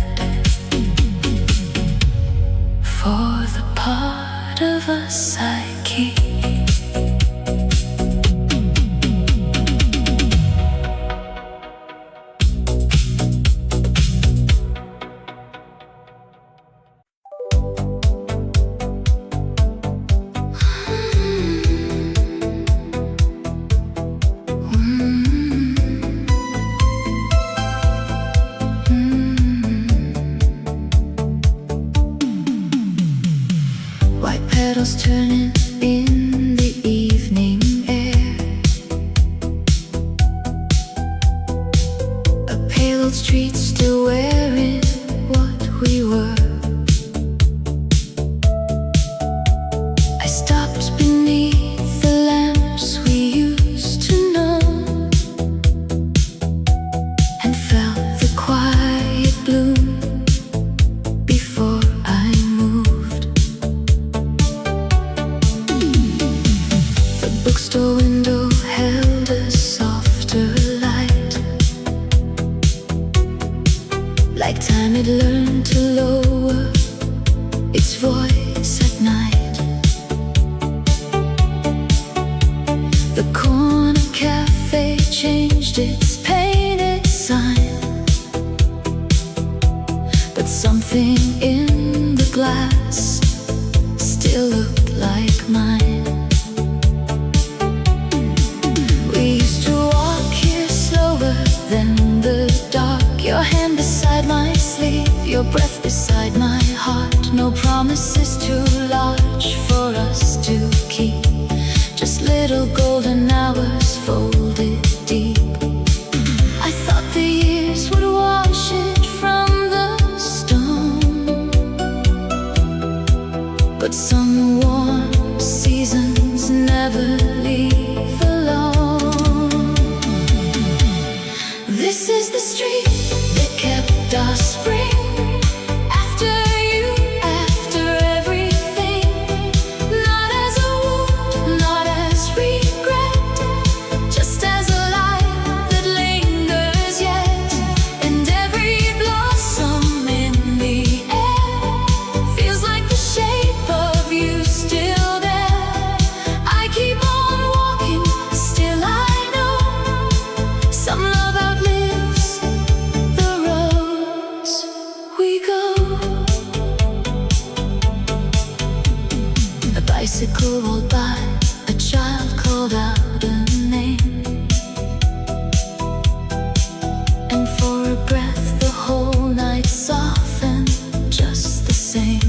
for the part of us I keep. White petals turning in the evening air, a pale old street still wearing what we were. I stopped beneath the lamps we used to know and felt the quiet bloom before I moved. The bookstore window held a softer light, like time had learned to lower its voice at night. The corner cafe changed its painted sign, but something in the glass still looked like mine. We used to walk here slower than the dark, your hand beside my sleeve, your breath beside my heart. No promises too large for us to keep, just little golden hours folded deep. I thought the years would wash it from the stone, but some warm seasons never leave alone. This is the street that kept our spring. After you, after everything, not as a wound, not as regret, just as a light that lingers yet. And every blossom in the air feels like the shape of you. bicycle rolled by, a child called out a name, and for a breath the whole night softened just the same.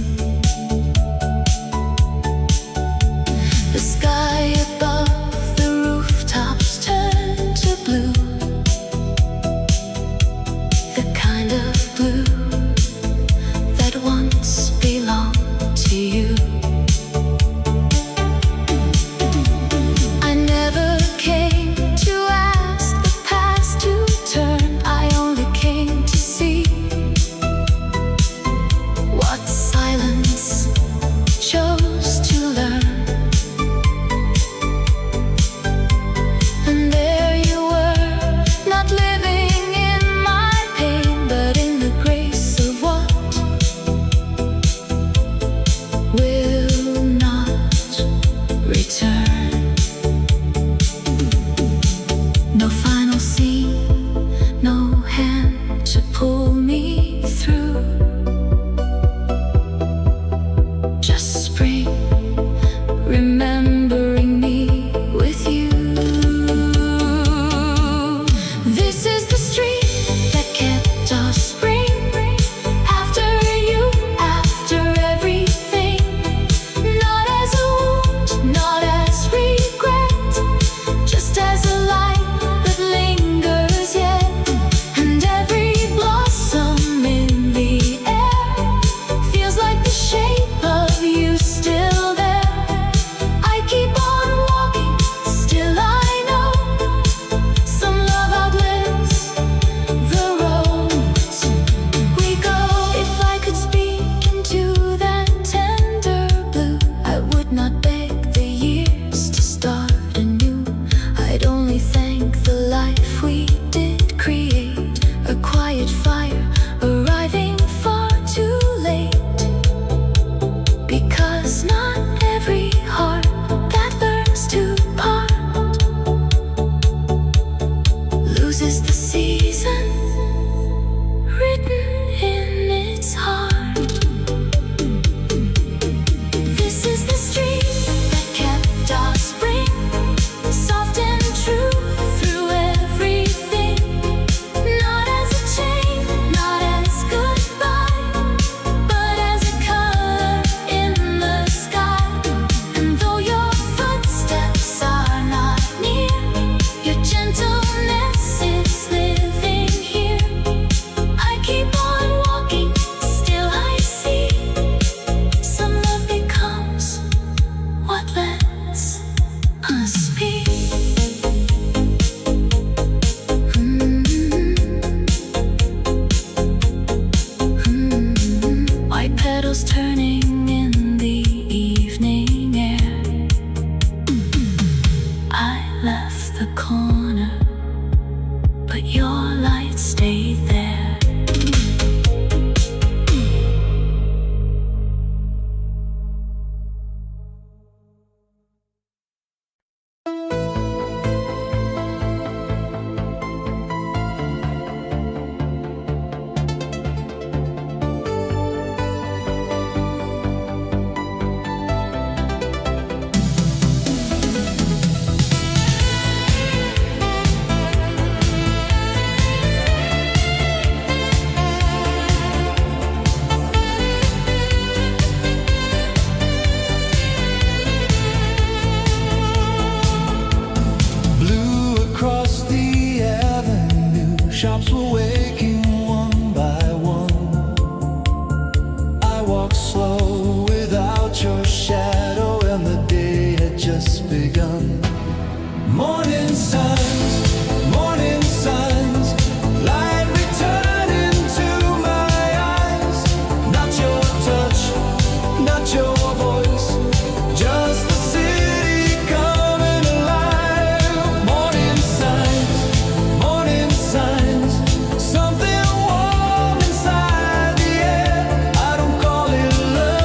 The sky above the rooftops turned to blue, the kind of blue that once belonged to you. I never came to ask the past to turn, I only came to see what silence chose to learn. And there you were, not living in my pain, but in the grace of what will not return. No final scene, no hand to pull me through. Just spring, remembering me with you. This is the street that kept us spring. After you, after everything. Not as a wound, not as regret, just as a light that lingers yet. And every blossom in the air feels like the shape of you still there. I keep on walking, still I know some love outlives the roads we go. If I could speak into that tender blue, I would not beg the years to start anew. I'd only thank the life we did create, a quiet fire arriving far too late. Because not every heart that learns to part loses the season written in its heart. This is the street that kept our spring, soft and true through everything. Not as a chain, not as goodbye, but as a color in the sky. And though your footsteps are not near, your gentleness is living here. I keep on walking, still I see some love becomes what lets us be. White petals turning in the evening air. I left the corner, but your light stayed there.
Blue across the avenue, shops were waking one by one. I walked slow without your shadow, and the day had just begun. Morning signs, light returning to my eyes. Not your touch, not your voice, just the city coming alive. Morning signs, something warm inside the air. I don't call it love,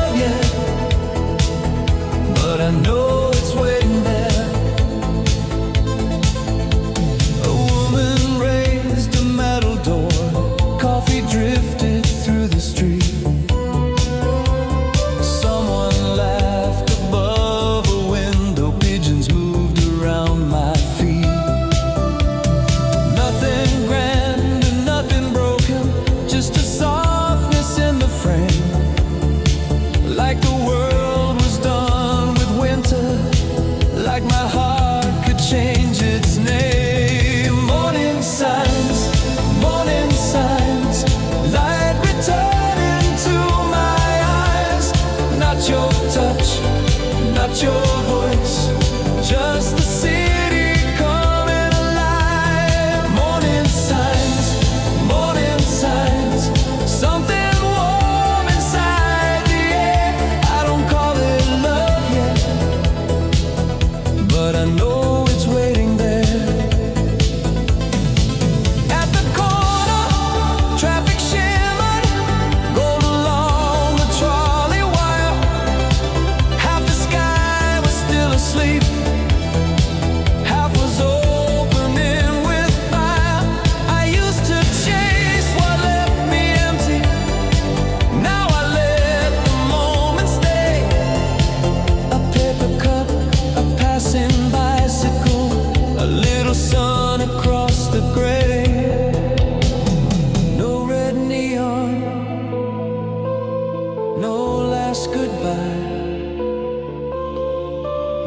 no last goodbye,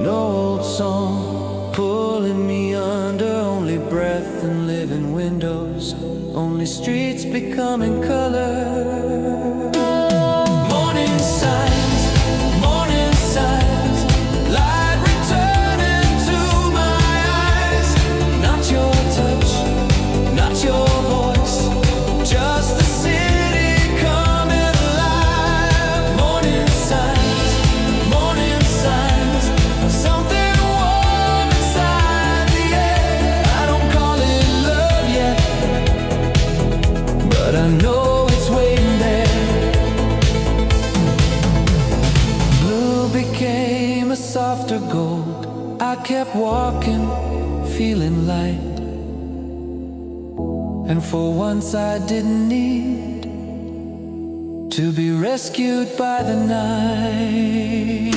no old song pulling me under, only breath and living windows, only streets becoming color. Morning signs, light returning to my eyes. Not your touch, not your voice, just the city coming alive. Morning signs, something warm inside the air. I don't call it love yet, but I know it's waiting there. Blue became a softer gold. I kept walking, feeling light, and for once I didn't need to be rescued by the night.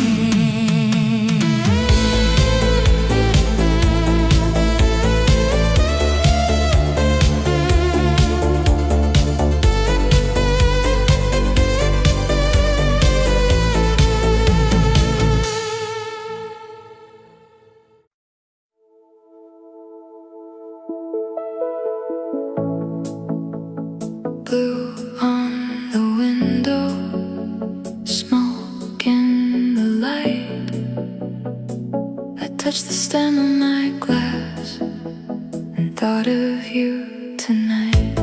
Blue on the window, smoke in the light. I touched the stem of my glass and thought of you tonight.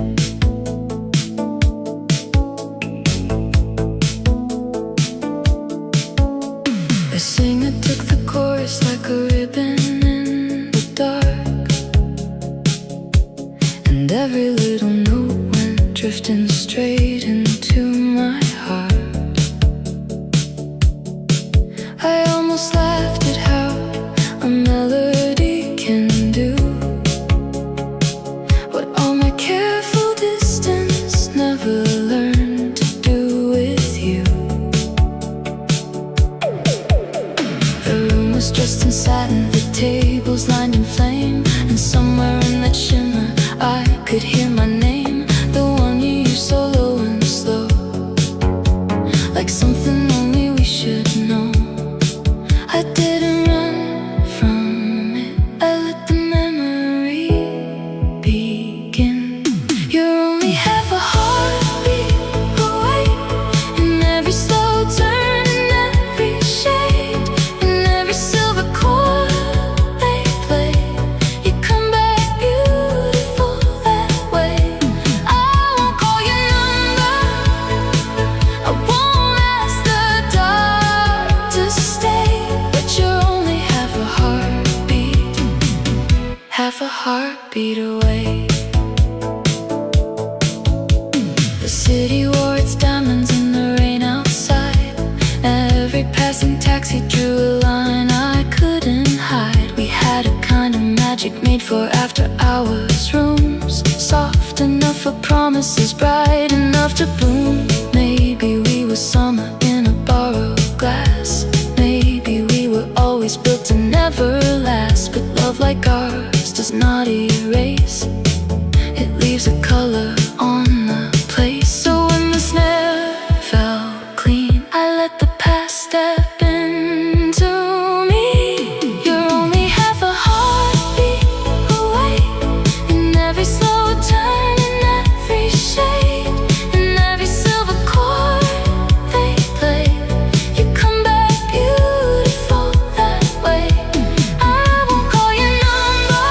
The singer took the chorus like a ribbon in the dark, and every little note drifting straight into my heart. I almost laughed at how a melody can do what all my careful distance never learned to do with you. The room was dressed in satin, the tables lined in flame, and somewhere in that shimmer I could hear my name. So low and slow, like something only we should know. I didn't run from it, I let the memory begin. You're only half a heartbeat away, in every slow turn, in every shade, in every silver chord they play. You come back beautiful that way. I won't call your number, I won't ask the dark to stay, but you're only half a heartbeat away. The city wore its diamonds in the rain outside. Every passing taxi drew a line I couldn't hide. We had a kind of magic made for after hours rooms, soft enough for promises, bright enough to bloom. Maybe we were summer in a borrowed glass. Maybe we were always built to never last. But love like ours does not erase, it leaves a color on the place. So when the snare fell clean, I let the past step into me. You're only half a heartbeat away, in every slow turn, in every shade, in every silver chord they play. You come back beautiful that way. I won't call your number,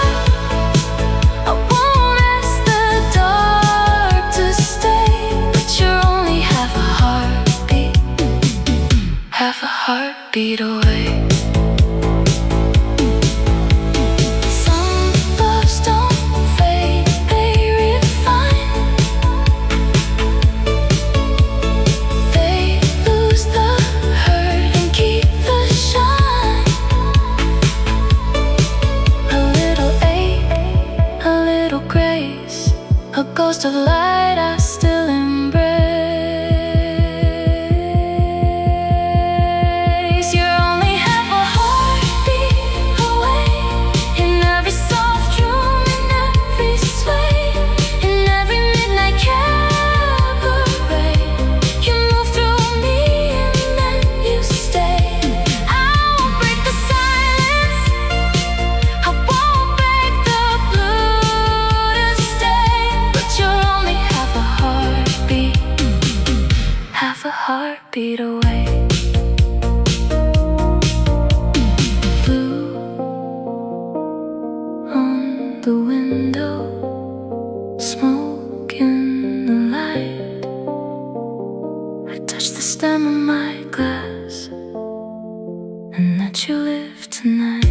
I won't ask the dark to stay, but you're only half a heartbeat away. Some loves don't fade, they refine. They lose the hurt and keep the shine. A little ache, a little grace, a ghost of light I still embrace. You're only half a
heartbeat away. Blue on the window, smoke in the light. I touch the stem of my glass and let you live tonight.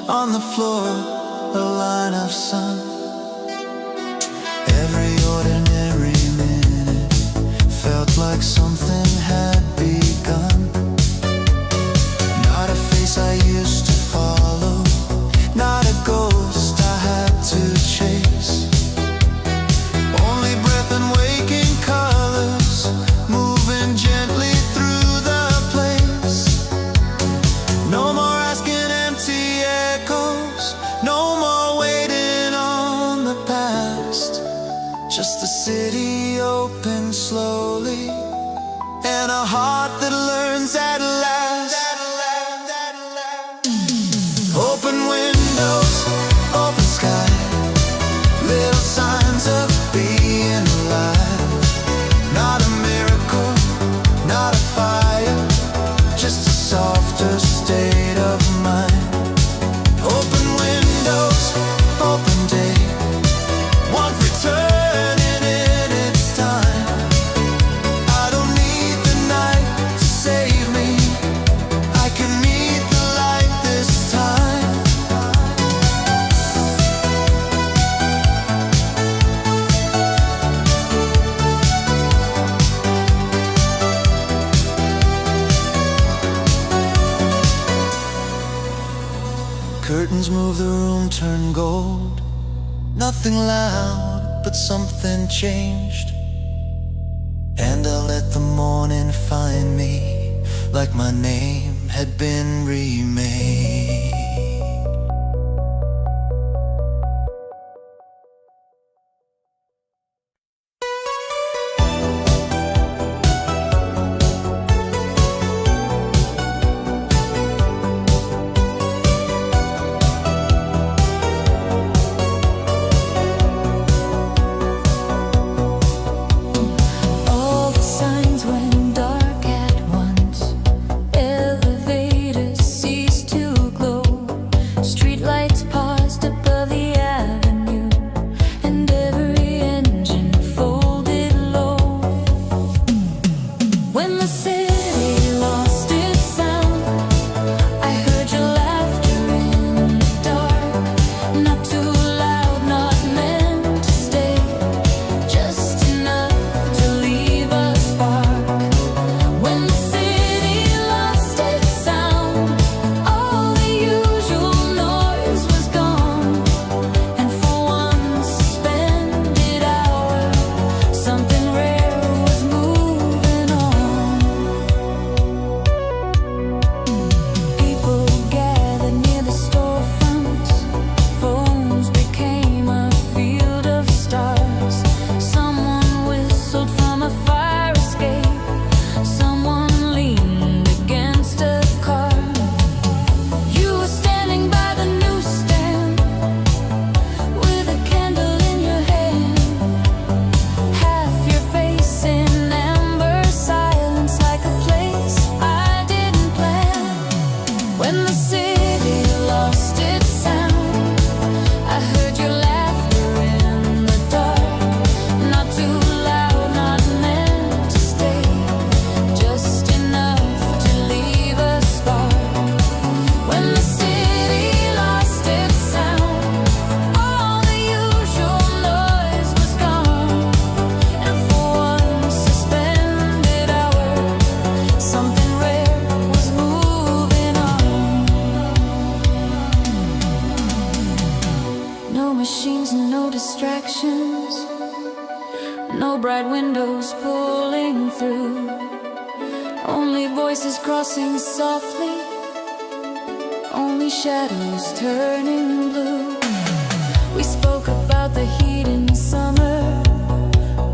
On the floor, a line of sun. Every ordinary minute felt like something had begun. Not a face I used to follow, not a ghost I had to chase. Only breath and waking colors moving gently through the place. No more asking empty echoes, no more waiting on the past. Just a city open slowly and a heart that learns at last. Open windows, open sky, little signs of being alive. Not a miracle, not a fire, just a softer state of mind. Open windows, open day, one for turning in its time. I don't need the night to save me, I can meet the light this time. Curtains move, the room turn gold. Nothing loud, but something changed. And I'll let the morning find me like my name had been remade.
machines, no distractions, no bright windows pulling through, only voices crossing softly, only shadows turning blue. We spoke about the heat in summer,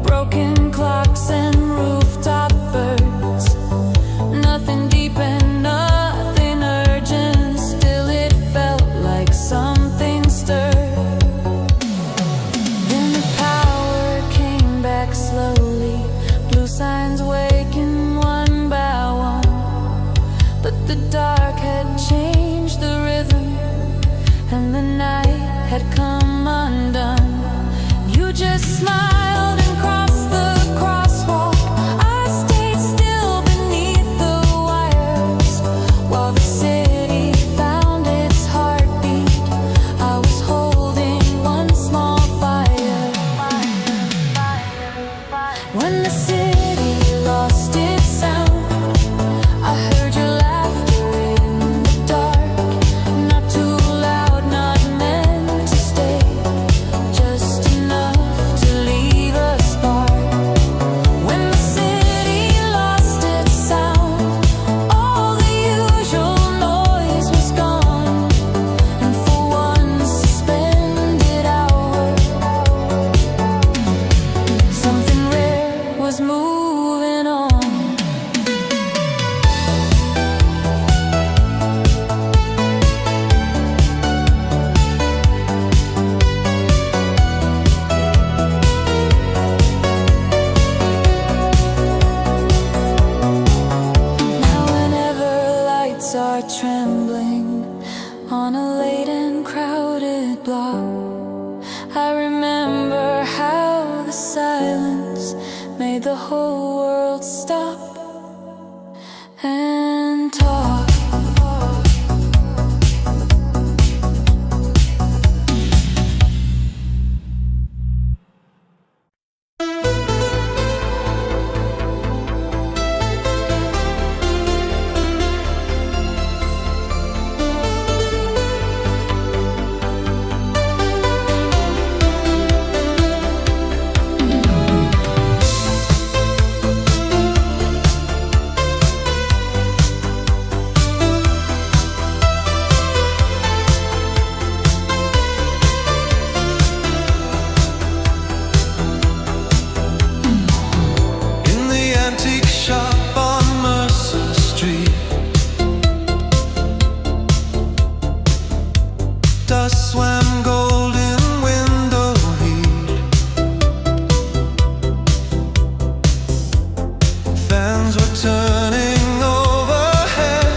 broken clocks and rooftop birds. Nothing deep and nothing urgent, still it felt like something stirred. Then the power came back slowly, blue signs waking one by one. But the dark had changed the rhythm, and the night had come undone. You just smiled and crossed the crosswalk. I stayed still beneath the wires while the city found its heartbeat. I was holding one small fire. When the city lost its sound, I heard your laughter in the dark. Not too loud, not meant to stay, just enough to leave a spark. When the city lost its sound, all the usual noise was gone, and for one suspended hour, something rare was moving on. Now whenever lights are trembling on a late and crowded block, I remember how the silence made the whole world stop and talk.
In the antique shop on Mercer Street, dust swam gold in window heat. Fans were turning overhead,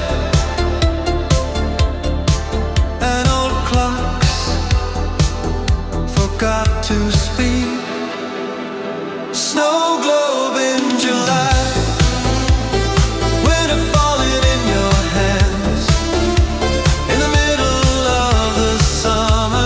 and old clocks forgot to speak. Snow globe in July, winter falling in your hands. In the middle of the summer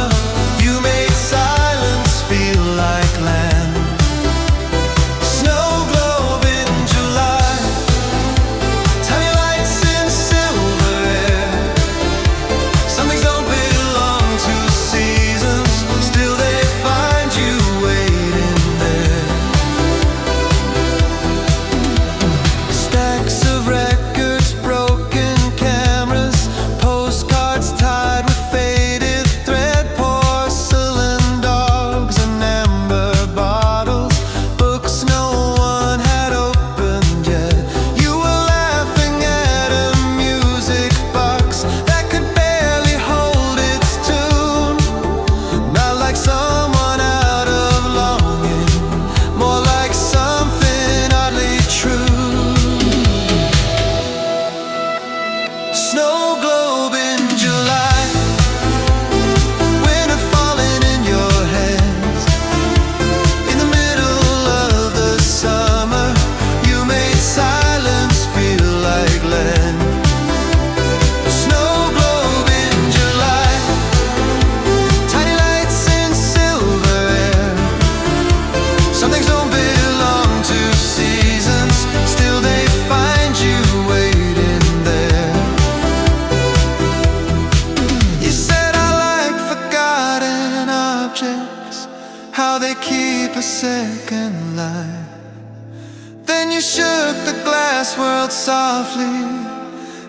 objects, how they keep a second life. Then you shook the glass world softly,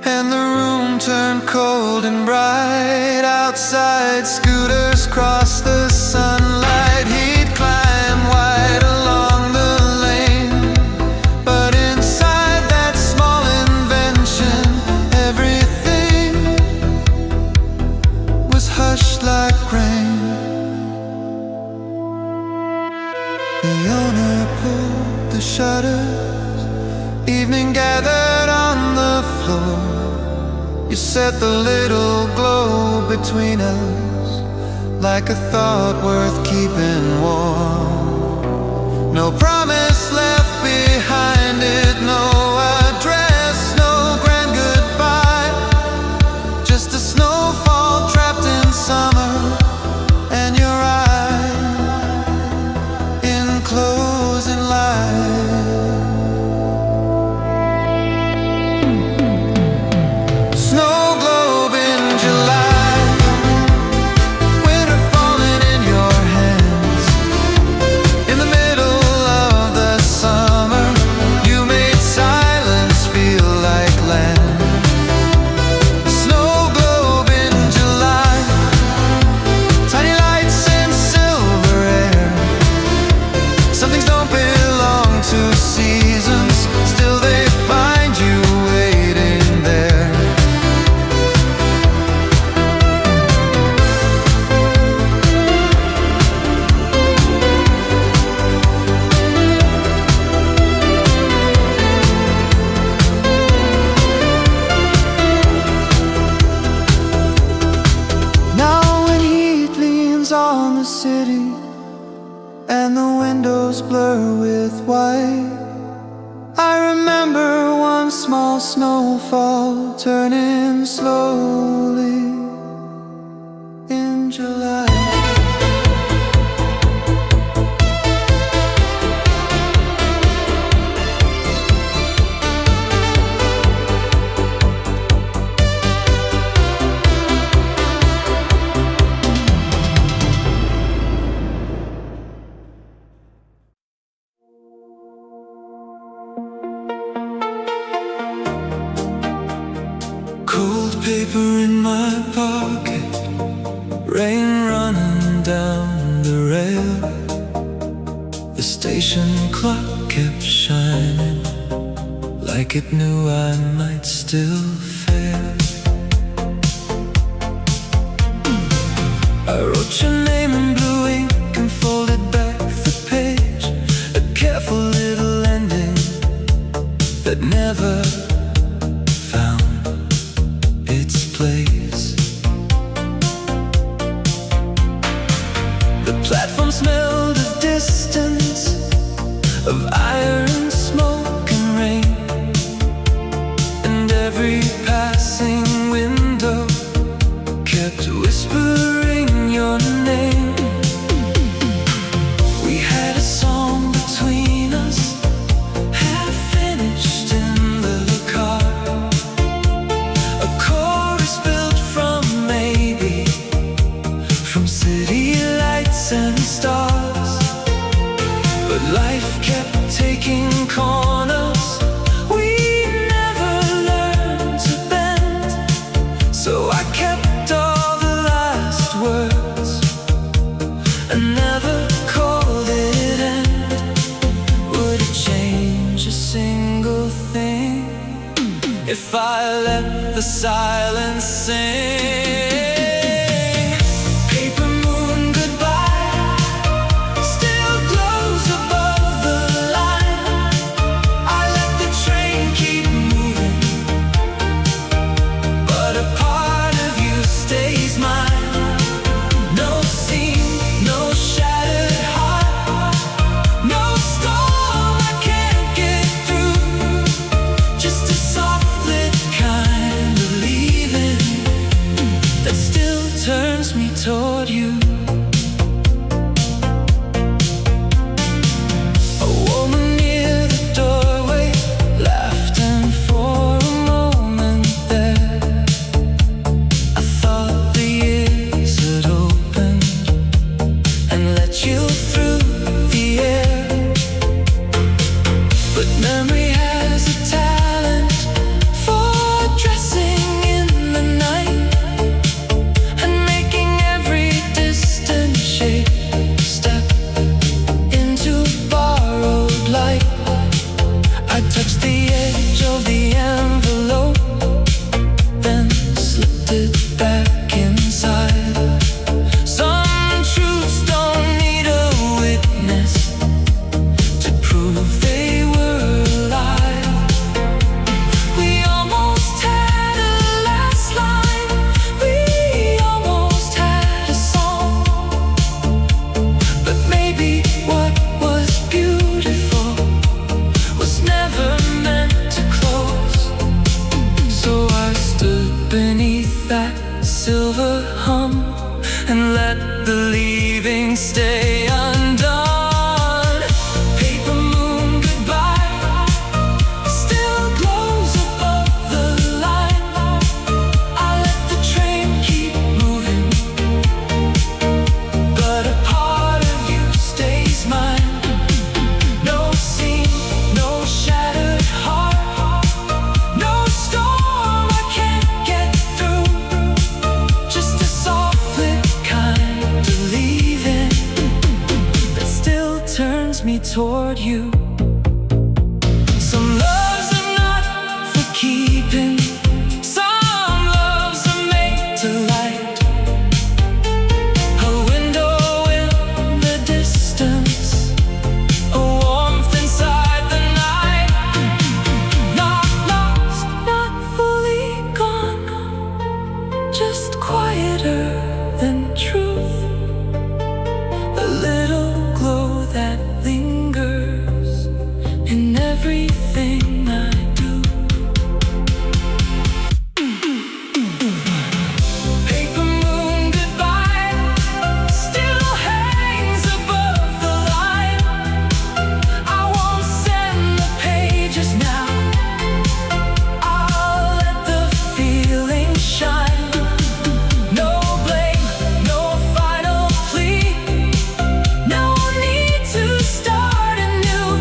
and the room turned cold and bright. Outside, scooters crossed the sunlight. He'd climb wide along the lane, but inside that small invention, everything was hushed like rain. The owner pulled the shutters, evening gathered on the floor. You set the little globe between us like a thought worth keeping warm. No promise left behind it, no address, no grand goodbye. Just a snowfall trapped in summer, and your eyes in closing light. On the city, and the windows blur with white, I remember one small snowfall turning slowly in July. Cold paper in my pocket, rain running down the rail. The station clock kept shining like it knew I might still fail. I wrote your name in blue ink and folded back the page, a careful little ending that never place. The platform smelled of distance, of iron, smoke and rain, and every passing window kept whispering your name. We had a song between us, half finished in the car. And stars, but life kept taking corners. We never learned to bend, so I kept all the last words and never called it end. Would it change a single thing if I let the silence sing? Toward you, a woman near the doorway laughed, and for a moment there I thought the years had opened let the leaving stay undone. Paper moon goodbye still glows above the line. I let the train keep moving, but a part of you stays mine. No scene, no shattered heart, no storm I can't get through. Just a soft lit kind of leaving that still turns me toward you. Some loves are not for keeping, some loves are made to light. A window in the distance, a warmth inside the night. Not lost, not fully gone, just quieter than truth. A little glow that lingers in everything I do. Paper moon goodbye still hangs above the line. I won't send the pages now, I'll let the feeling shine. No blame, no final plea, no need to start anew.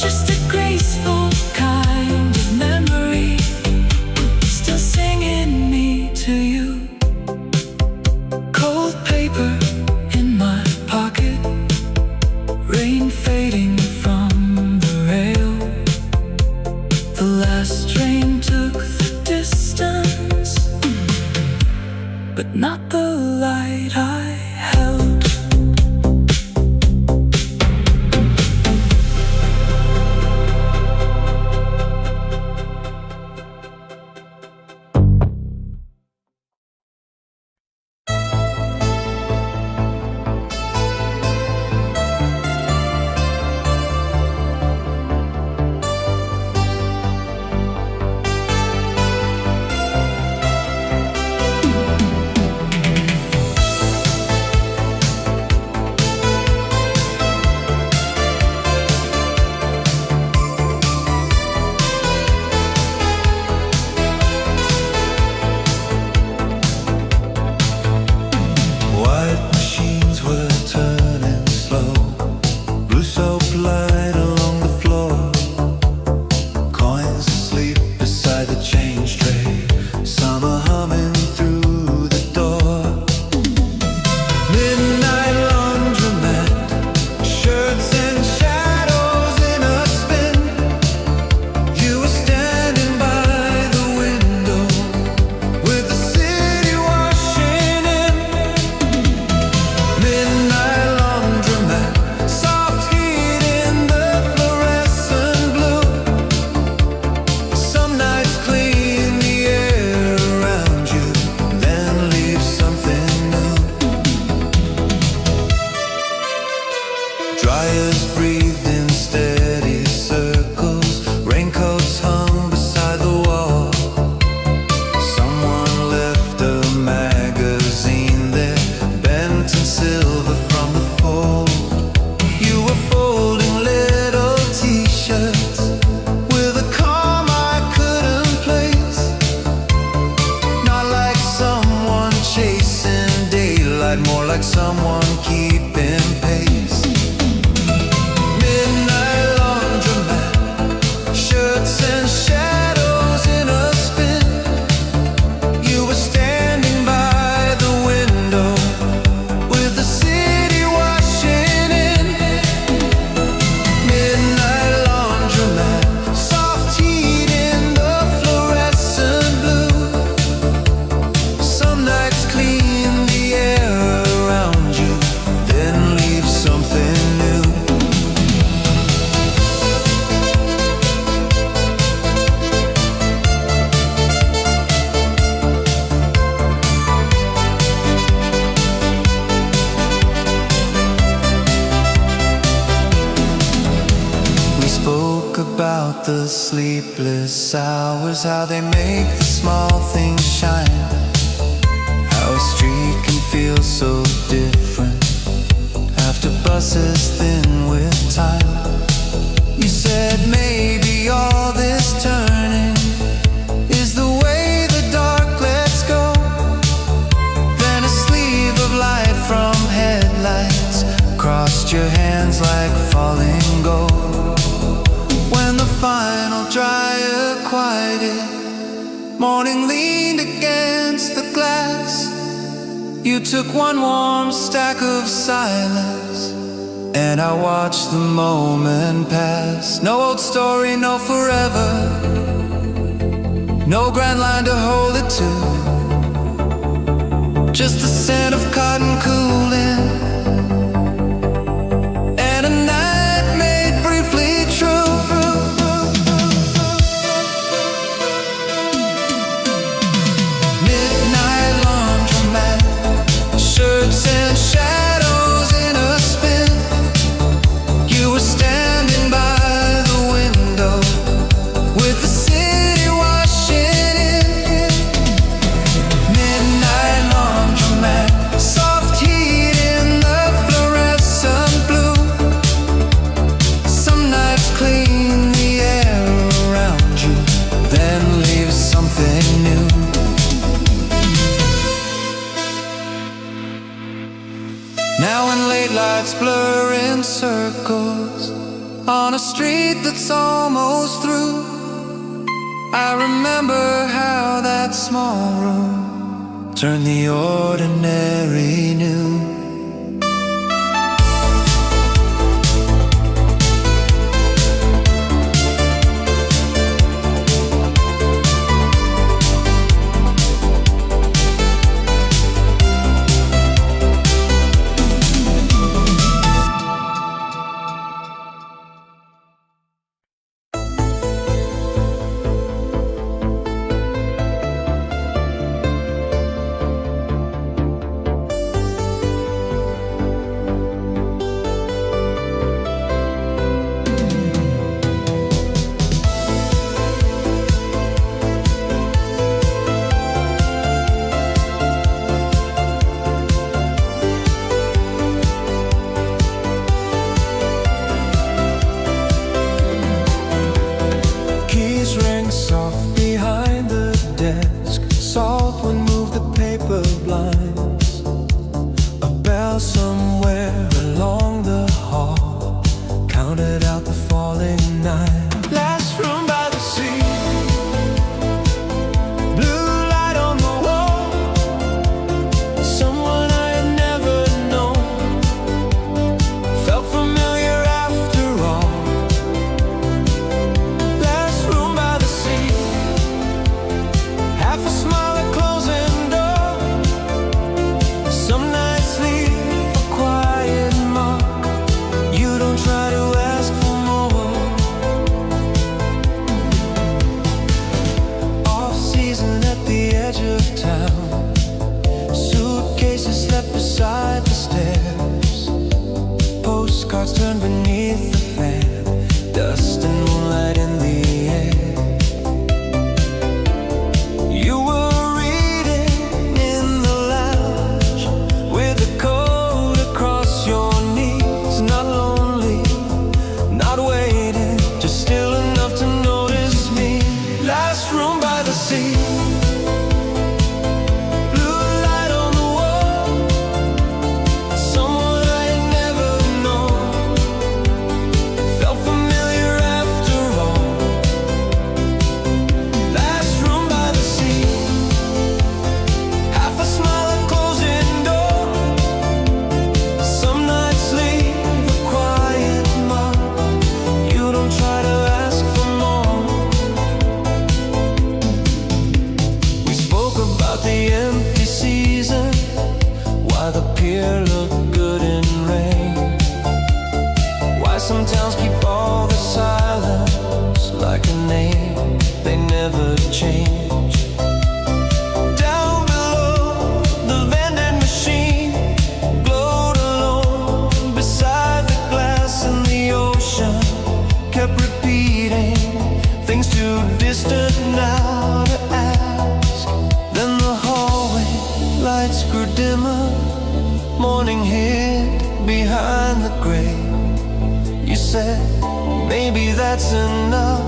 Just a graceful kind of memory still singing me to you. Cold paper in my pocket, rain fading from the rail. The last train took the distance, but not the light I held. White machines were turning slow, blue soap light along the floor, coins asleep beside the change tray, summer humming through the door. Midnight laundromat, shirts and shadows in a spin. You were standing by the window with the city washing in. Midnight laundromat, soft heat in the fluorescent blue. Some nights clean the air around you, then leave something new. Dryers breathed in steady circles, raincoats hung beside the wall. Someone left a magazine there, bent in silver from the fold. You were folding little t-shirts with a calm I couldn't place. Not like someone chasing daylight, more like someone keeping pace. Midnight laundromat, shirts and shadows in a spin. You were standing by the window with the city washing in. Midnight laundromat, soft heat in the fluorescent blue. Some nights clean the air around you, then leave something new. We spoke about the sleepless hours, how they make the small things shine, how a street can feel so different after buses thin with time. You said maybe all this turning is the way the dark lets go. Then a sleeve of light from headlights crossed your hands like falling gold. When the final dryer quieted, morning leaned against the glass. You took one warm stack of silence, and I watched the moment pass. No old story, no forever, no grand line to hold it to. Just the scent of cotton cooling, and a night made briefly true. Midnight laundromat, shirts and shadows in a spin. You were standing by the window with the city washing in. Midnight laundromat, soft heat in the fluorescent blue. Some nights clean the air around you, then leave something new. Now when late lights blur in circles on a street that's almost through, I remember how that small room turned the ordinary new. behind the grave. You said, maybe that's enough,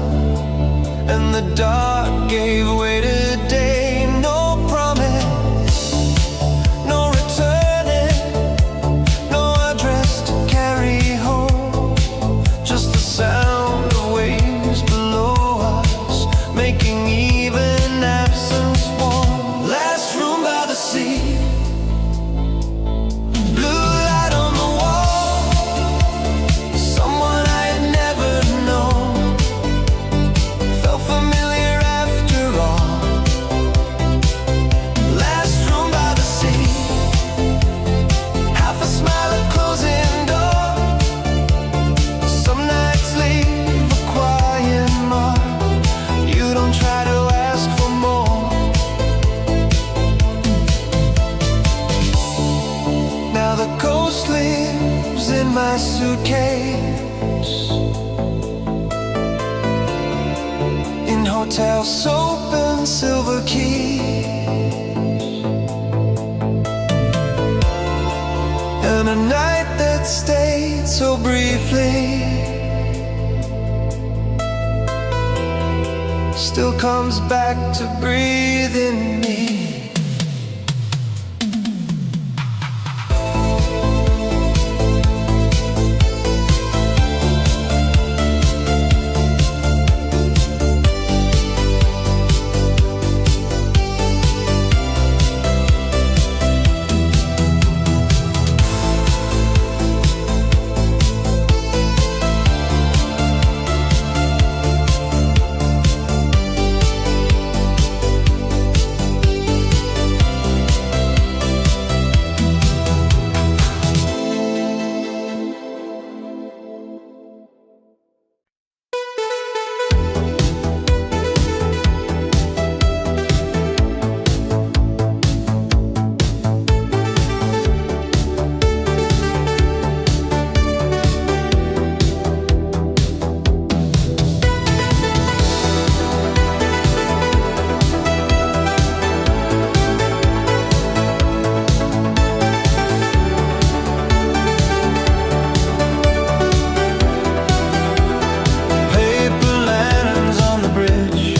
and the dark gave way to day. No promise, no returning, no address to carry home, just the sound of waves below us, making even absence warm. Last room by the sea, blue light on the wall, someone I had never known, felt familiar after all. Last room by the sea, half a smile, a closing door. Some nights leave a quiet mark. You don't try to ask for more. Now the ghost lives in my suitcase, in hotel soap and silver keys, and a night that stayed so briefly still comes back to breathe in me. Paper lanterns on the bridge,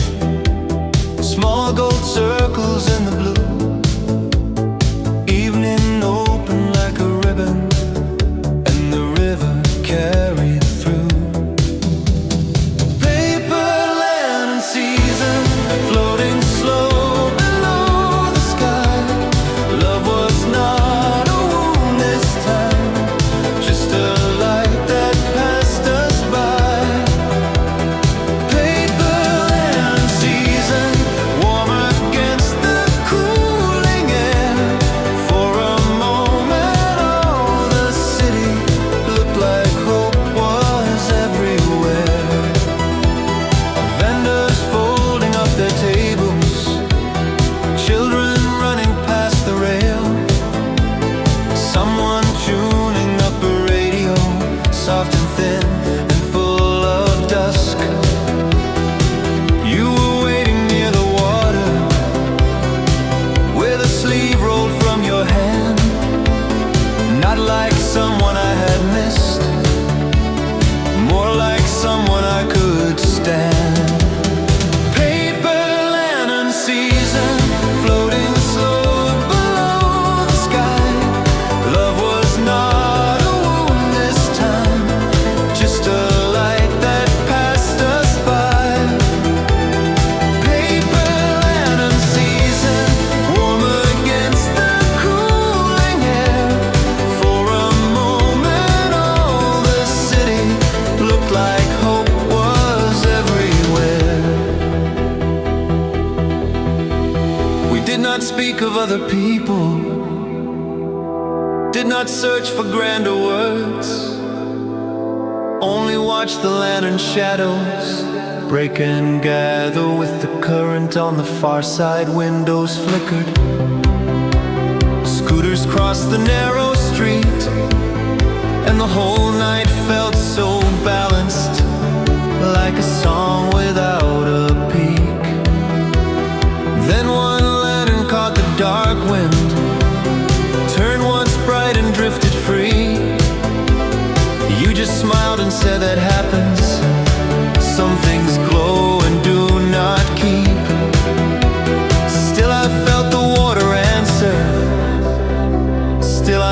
small gold circles in the blue. Evening open like a ribbon, and the river carried through. Paper lantern season, floating slow below the sky. Love was not a wound this time, just a light that passed us by. Paper lantern season, warm against the cooling air. For a moment, all the city looked like hope was everywhere. Vendors folding up their tables, children running past the rail. Someone tuning up a radio, soft and thin and full of dusk. You were waiting near the water, with a sleeve rolled from your hand. Not like someone I had missed, more like someone I could stand. Paper lantern season, floating slow below the sky. Love was not a wound this time, just a light that passed us by. Paper lantern season, warm against the cooling air. For a moment, all the city looked like hope was everywhere. We did not speak of other people, did not search for grander words, only watched the lantern shadows break and gather with the current on the far side. Windows flickered, scooters crossed the narrow street, and the whole night felt so balanced, like a song without a peak. Then one lantern caught the dark wind, turned once bright and drifted free.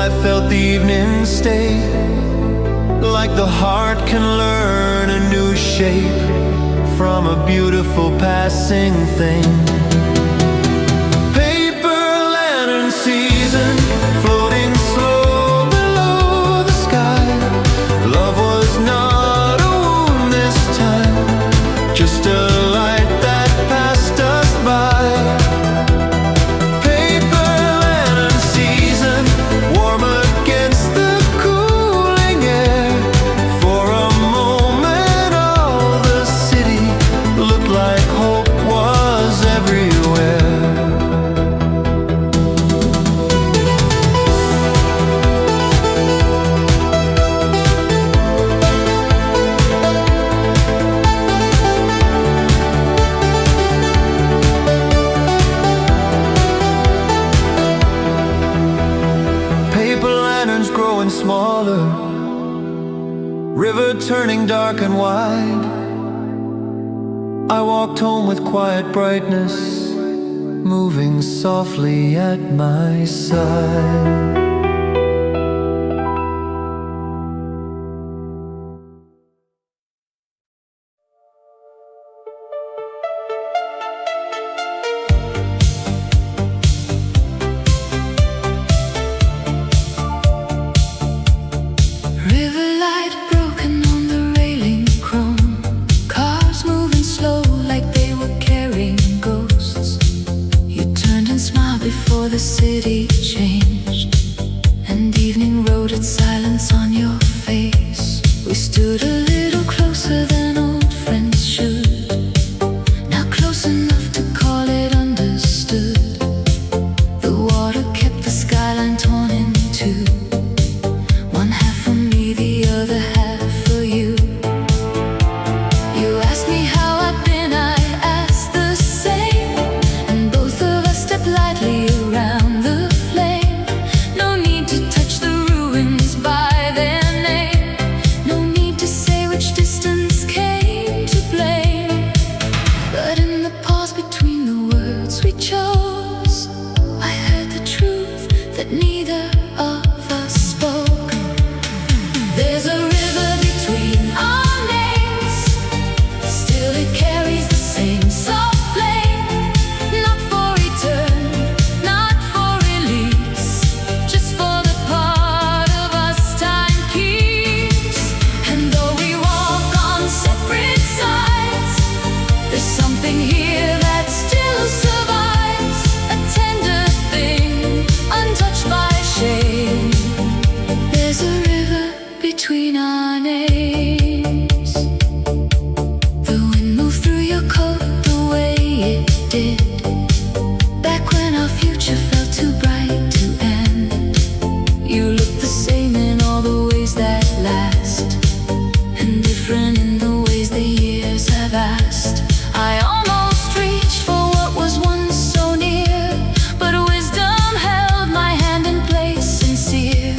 I felt the evening stay, like the heart can learn a new shape from a beautiful passing thing. Paper lantern season, floating slow below the sky. Love was not a wound this time, just a light that passed us by. Paper lantern season, warm against the cooling air. For a moment all the city looked like hope was everywhere. Paper lanterns growing smaller, river turning dark and wide. I walked home with quiet brightness, moving softly at my side.
River light broken on the railing, chrome cars moving slow like they were carrying ghosts. You turned and smiled before the city changed, and evening wrote its silence on your face. We stood a little closer than old friends should, now close enough to call it understood. The water kept the skyline torn in two, one half for me, the other half for you. You asked me how I'd been, I asked the same, and both of us stepped lightly around the flame. No need to touch the ruins by their name, no need to say which distance came to blame. But in the pause between the words we chose, I heard the truth that neither of us spoke. There's a river between our names, still it carries the same soft flame. Not for return, not for release, just for the part of us time keeps. And though we walk on separate sides, there's something here that still survives, a tender thing, untouched by shame. There's a river between our names. The wind moved through your coat the way it did, back when our future felt too bright to end. You look the same in all the ways that last, and different in the ways the years have asked. I almost reached for what was once so near, but wisdom held my hand in place sincere.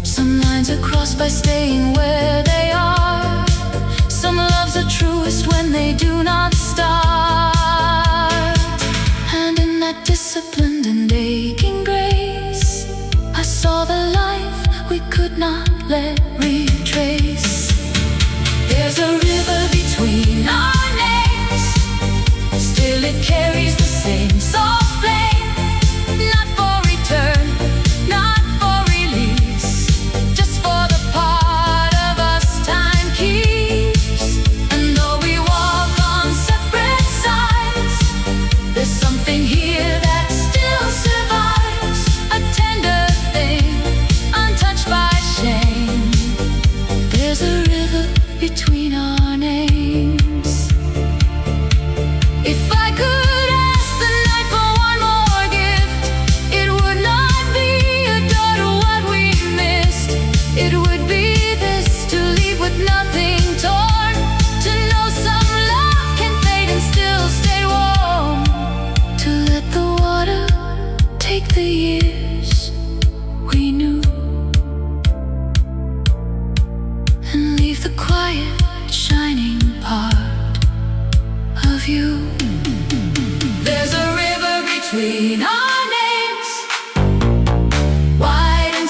Some lines are crossed by staying where they are, some loves are truest when they do not start. And in that disciplined and aching grace, I saw the life we could not let retrace. There's a river between our names, still it carries the same soft flame. Not for return, not for release, just for the part of us time keeps. And though we walk on separate sides, there's something here that still survives, a tender thing, untouched by shame. There's a river between our names. If I could ask the night for one more gift, it would not be a door to what we missed. It would be this, to leave with nothing torn, to know some love can fade and still stay warm, to let the water take the years we knew, and leave the quiet shining part of you. There's a river between our names, wide and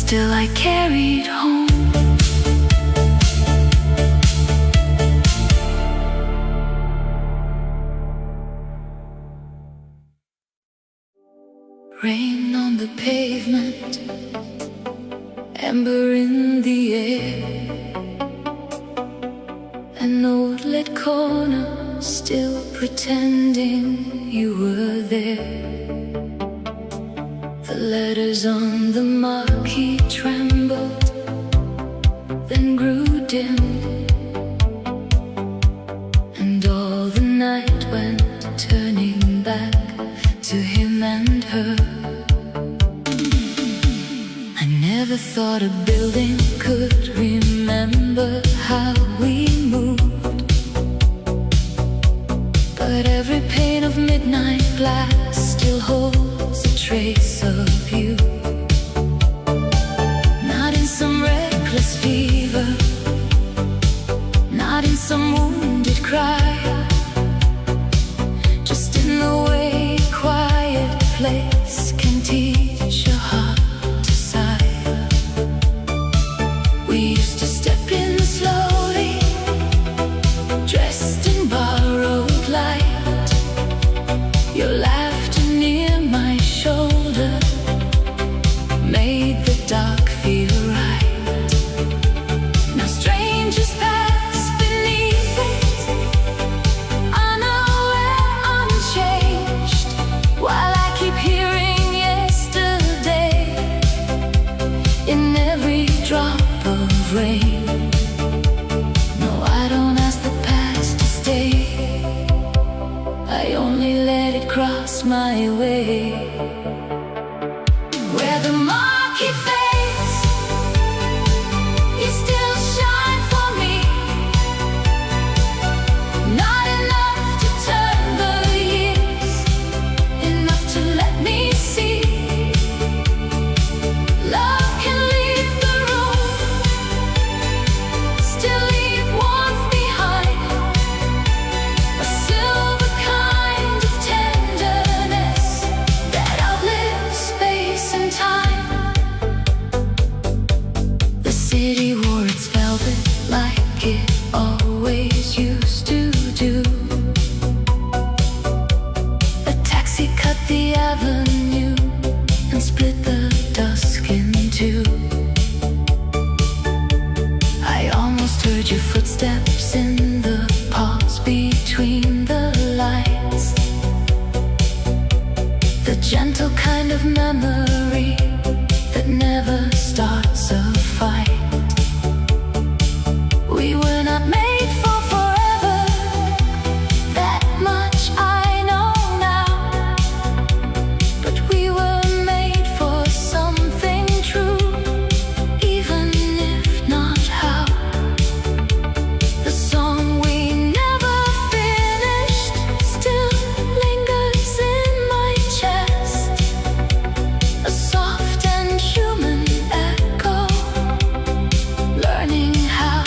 still I carried home. Rain on the pavement, amber in the air, an old lit corner, still pretending you were there. The letters on the marquee trembled, then grew dim, and all the night went turning back to him and her. I never thought a building could remember how we moved, but every pane of midnight glass still holds a trace of you. Not in some reckless fever, not in some wounded cry, just in the way a quiet place can teach a heart to sigh. We used to step in slowly, dressed in borrowed light, your laughter near my shoulder made the dark feel right. Now strangers pass beneath it, unaware, unchanged, while I keep hearing yesterday in every drop of rain. No, I don't ask the past to stay, I only let it cross my way. Where the marquee fades, you still shine for me. Not enough to turn the years, enough to let me see. Love can leave the room, still leave warmth behind, a silver kind of tenderness that outlives space and time. The city wore its velvet like it always used to do. A taxi cut the avenue and split the dusk in two. I almost heard your footsteps in the pause between the lights, the gentle kind of memory that never starts a fight. We were not made for forever, that much I know now, but we were made for something true, even if not how. The song we never finished still lingers in my chest, a soft and human echo, learning how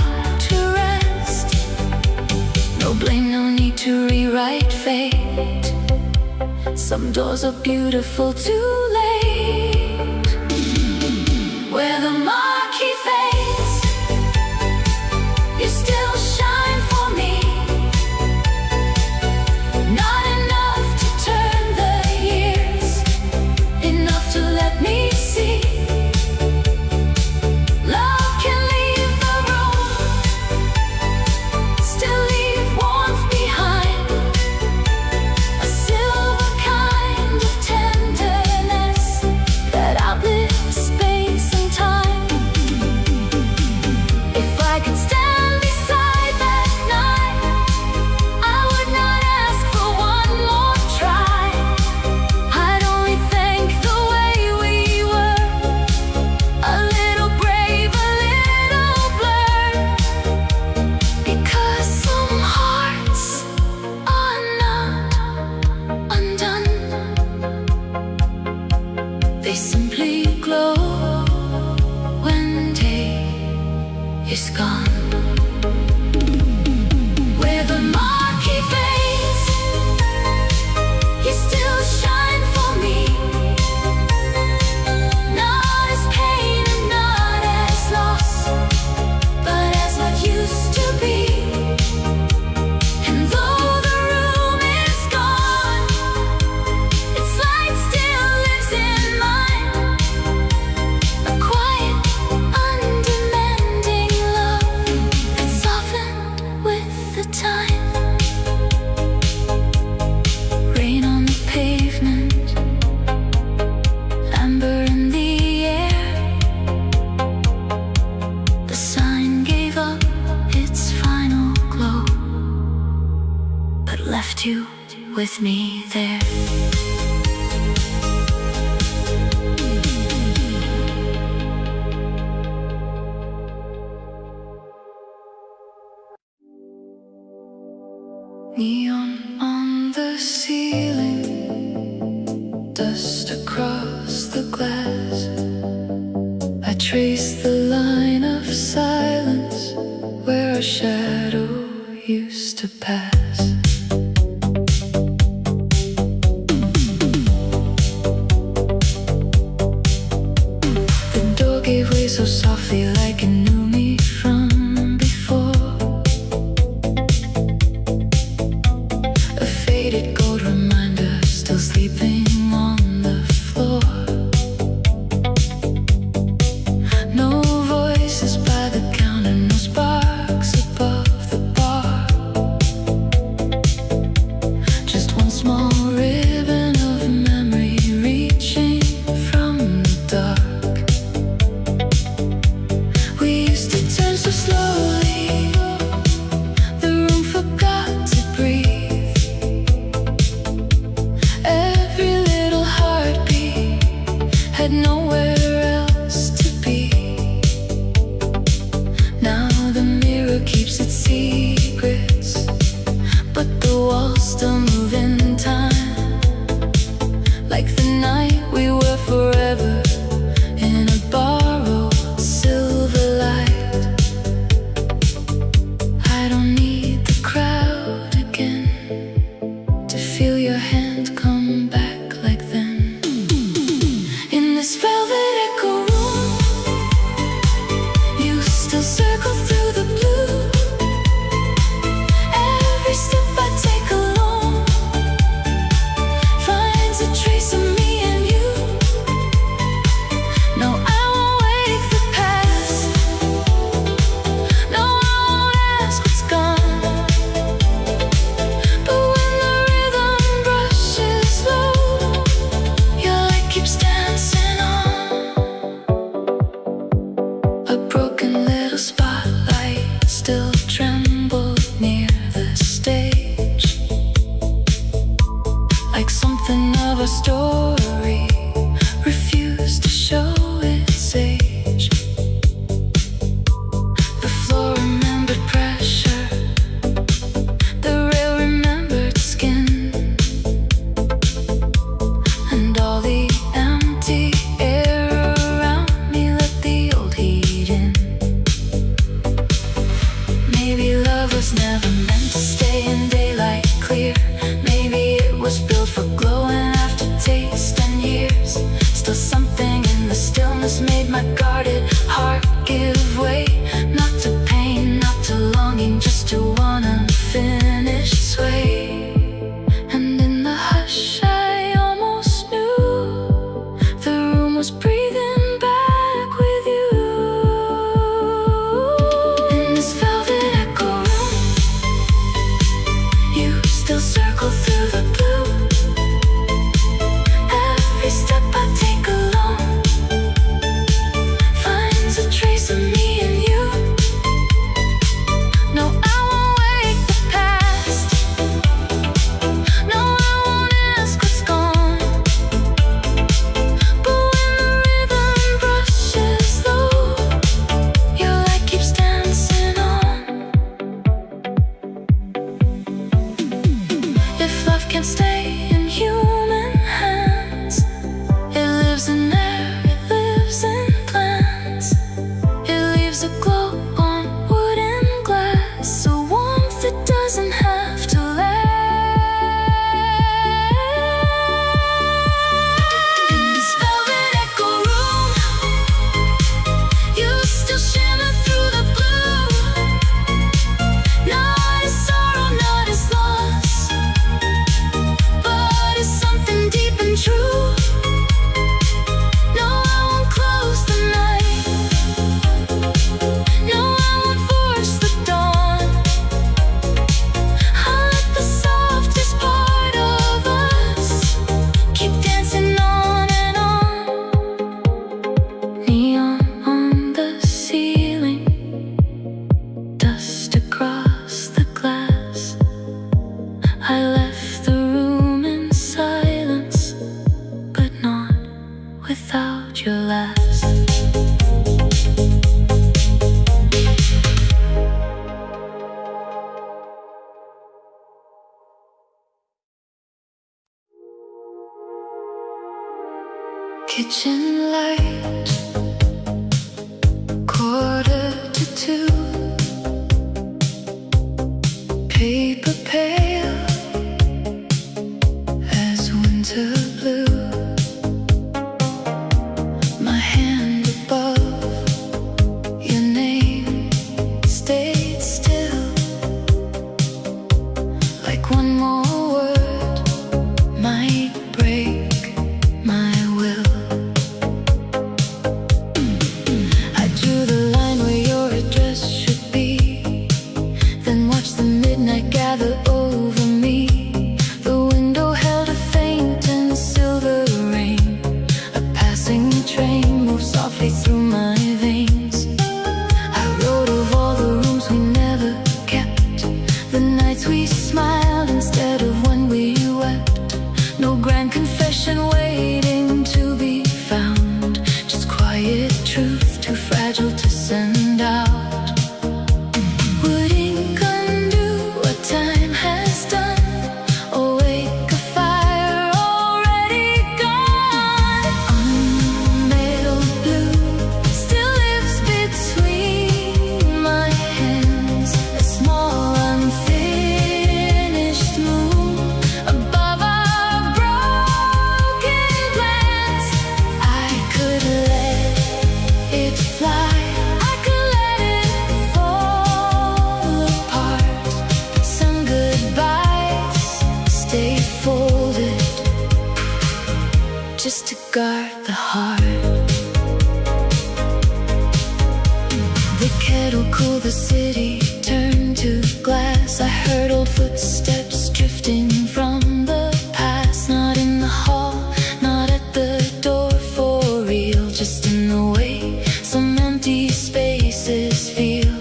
to rest. No blame, no need to rewrite fate. Some doors are beautiful too late. Where the marquee fades, you still shine for me. Not enough to turn the years, enough to let me see. Love can leave the room, still leave warmth behind, a silver kind of tenderness but left you with me there. Neon on the ceiling, dust across the glass. I trace the line of silence where a shadow used to pass. The door gave way so softly, like it knew me from before. A faded gold reminder, still sleeping on the floor. No voices by the counter, no sparks above the bar. Just one small ribbon of memory reaching from the dark. We used to turn so slowly, the room forgot to breathe. Every little heartbeat had nowhere else to be. Now the mirror keeps its secrets, but the walls still move in time, like the night we were forever in a borrowed silver light. I don't need the crowd again to feel your hand come back like then. In this velvet echo room, you still circle through the blue. Every step I take alone finds a trace of me and you. No, I won't wake the past. No, I won't ask what's gone. But when the rhythm brushes low, your light keeps dancing on. A broken little spotlight still trembled near the stage, like something of a story refused to show its age. The floor remembered pressure, the rail remembered skin, and all the empty air around me let the old heat in. Maybe love was never meant to stay in daylight clear. Maybe it was built for glowing aftertaste and years. Still something in the stillness made my guarded heart give way. Not to pain, not to longing, just to one unfinished sway. And in the hush I almost knew the room was breathing back with you. In this velvet echo room, you still circle
Kitchen light, 1:45. Paper pale as winter blue. My hand above your name stayed still, like one more word might break my will. I drew the line where your address should be, then watched the midnight gather over me. The window held a faint and silver rain. A passing train moved softly through my veins. I wrote of all the rooms we never kept, the nights we smiled instead of when we wept. No grand confession waiting to be found, just quiet truth too fragile to send out. Would ink undo what time has done, or wake a fire already gone? Unmailed blue still lives between my hands, a small unfinished moon above our broken plans. I could let it fly, I could let it fall apart, but some goodbyes stay folded, just to guard the heart. The kettle cooled, the city turned to glass. I heard old footsteps drifting from the past. Not in the hall, not at the door for real, just in the way some empty spaces feel.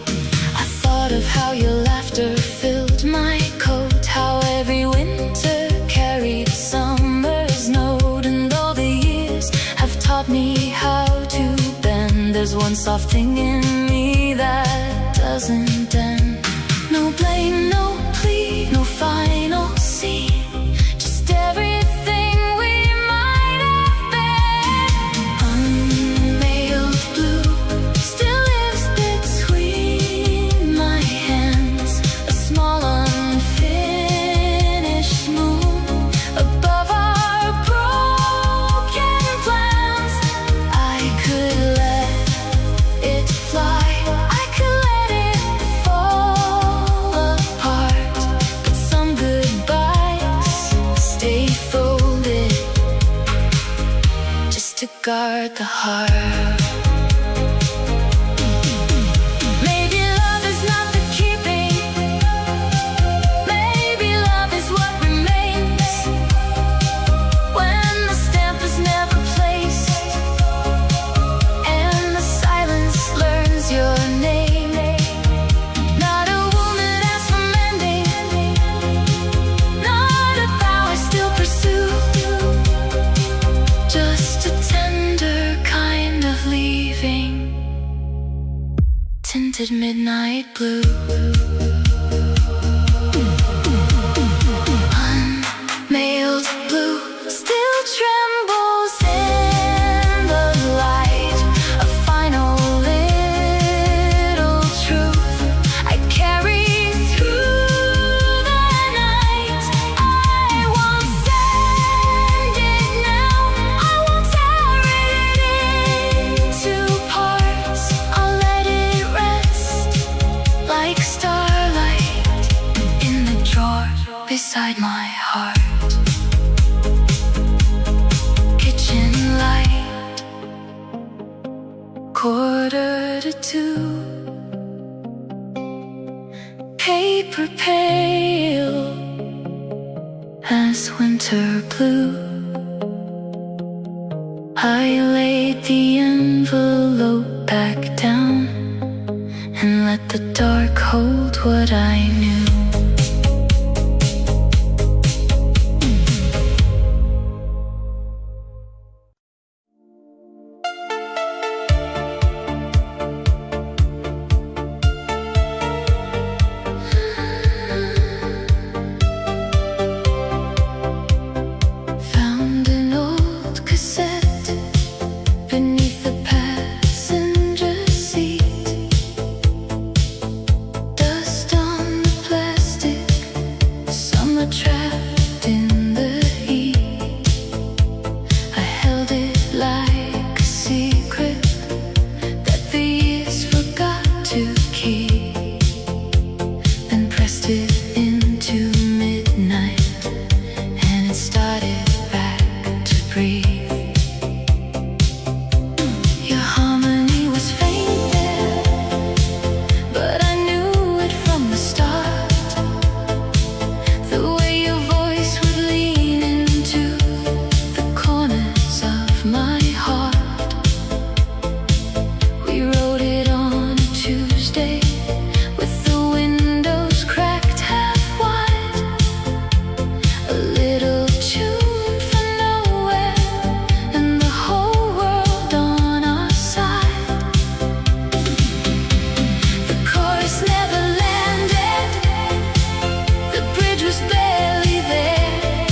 I thought of how your laughter filled my coat, how every winter carried summer's note. And though the years have taught me how to bend, there's one soft thing in me that doesn't end. No blame, no plea, no final scene, just everything we might have been. Unmailed blue still lives between my hands, a small unfinished moon above our broken plans. I could let it fly, I could let it fall apart, but some goodbyes stay folded, just to guard the heart. Maybe love is not the keeping, maybe love is what remains when the stamp is never placed and the silence learns your name. Not a woman asks for mending, not a vow I still pursue, just a tender kind of leaving, tinted midnight blue. Unmailed blue still trembles in the light, a final little truth I carry through the night. I won't send it now, I won't tear it into parts. I'll let it rest like starlight in the drawer beside my heart. Kitchen light, 1:45. Paper pale as winter blue. I laid the envelope back down and let the dark hold what I knew. Found an old cassette
trapped in the heat. I held it like a secret that the years forgot to keep, then pressed it into midnight, and it started back to breathe. Your harmony was faint there, but I knew it from the start. The way your voice would lean into the corners of my heart. We wrote it on a Tuesday with the windows cracked half wide. A little tune for nowhere and the whole world on our side. The chorus never landed, the bridge was barely there,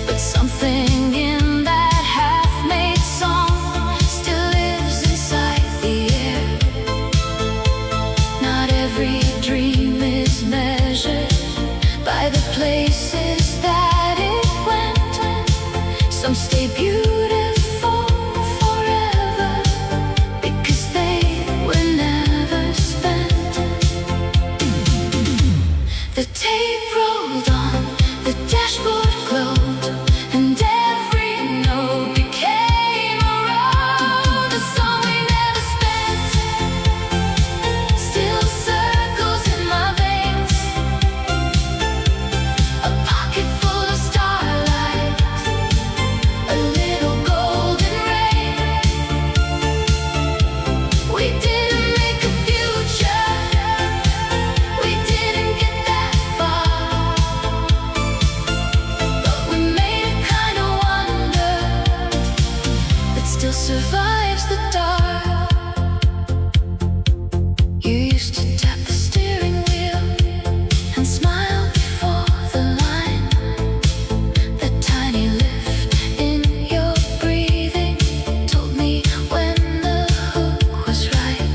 but something in that half-made song still lives inside the air. Not every dream is measured by the places that it went. Some stay beautiful forever because they were never spent. The tape rolled on, the dashboard glowed, and every note became a road. A song we never spent still circles in my veins. A pocket full of starlight, a little golden rain. We didn't make a future, we didn't get that far, but we made a kind of wonder that still survives the dark. You used to tap the steering wheel and smile before the line. That tiny lift in your breathing told me when the hook was right.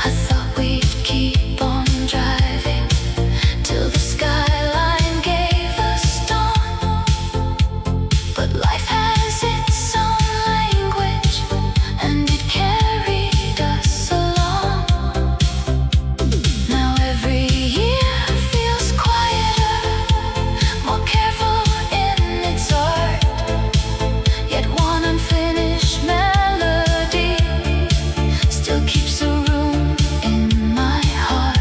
I thought we'd keep on driving till the skyline gave us dawn, but life has its own language and it carried us along. Now every year feels quieter, more careful in its art, yet one unfinished melody still keeps a room in my heart.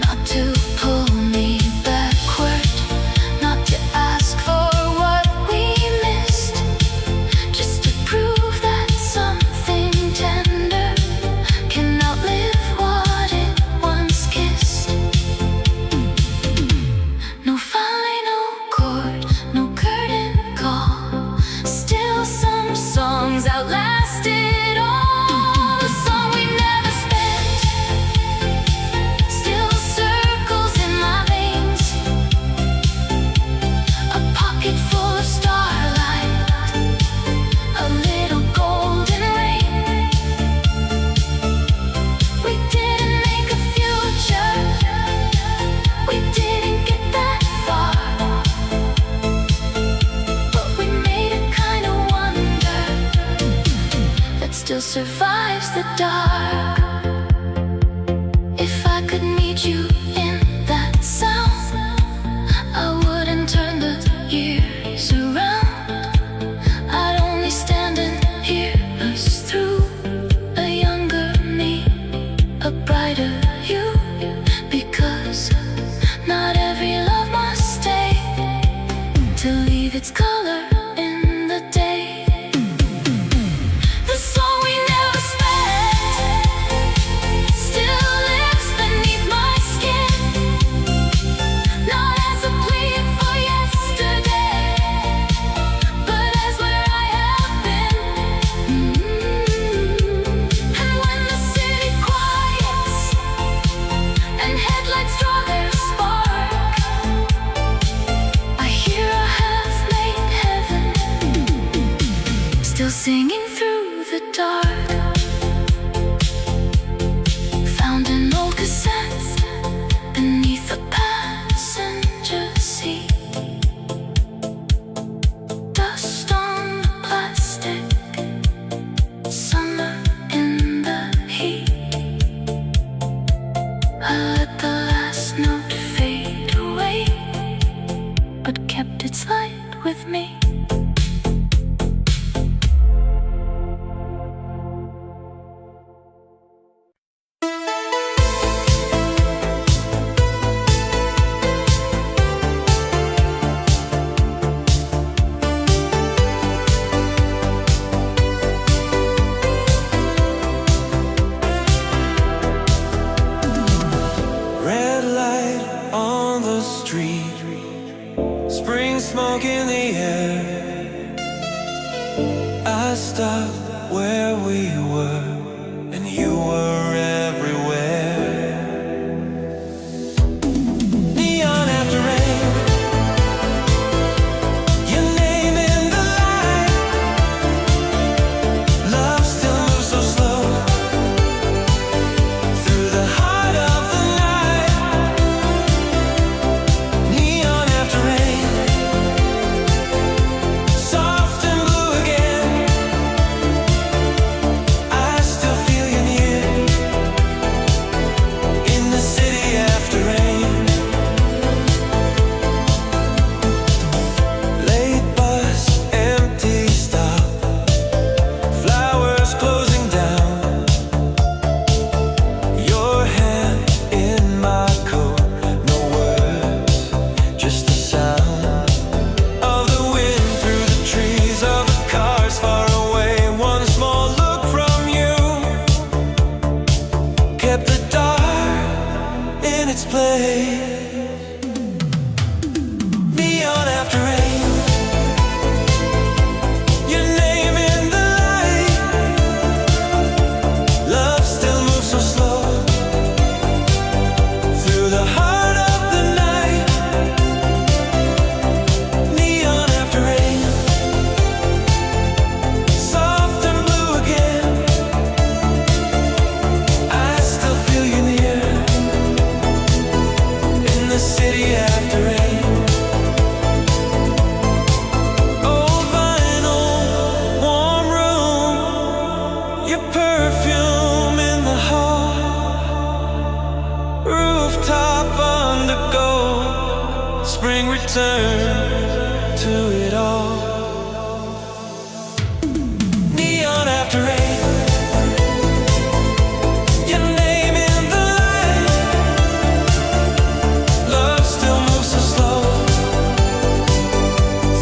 Not to pull me backward, not to ask for what we missed, just to prove that something tender can outlive what it once kissed. No final chord, no curtain call, still some songs outlasted all. The song we never spent still circles in my veins. A pocket full of starlight, a little golden rain. We didn't make a future, we didn't get that far, but we made a kind of wonder that still survives the dark. If I could meet you in that sound, I wouldn't turn the years around. I'd only stand and hear us through. A younger me, a brighter you, because not every love must stay to leave its color in the day. The song we never spent still lives beneath my skin, not as a plea for yesterday, but as where I have been. And when the city quiets and headlights draw their spark, I hear a half-made heaven with me.
Red light on the street, spring smoke in the air. I stopped where we were, and you were everywhere. Neon after rain, your name in the light. Love still moves so slow through the heart of the night. Neon after rain, soft and blue again. I still feel you near in the city after rain. Late bus, empty stop, flowers closing down. Your hand in my coat, no words, just the sound of the wind through the trees, of the cars far away. One small look from you kept the dark in its place. Neon after rain, your name in the light. Love still moves so slow through the heart of the night. Neon after rain, soft and blue again. I still feel you near in the city after rain. Old vinyl, warm room, your perfume in the hall. Rooftop undergo, spring return to it all. Neon after rain, your name in the light. Love still moves so slow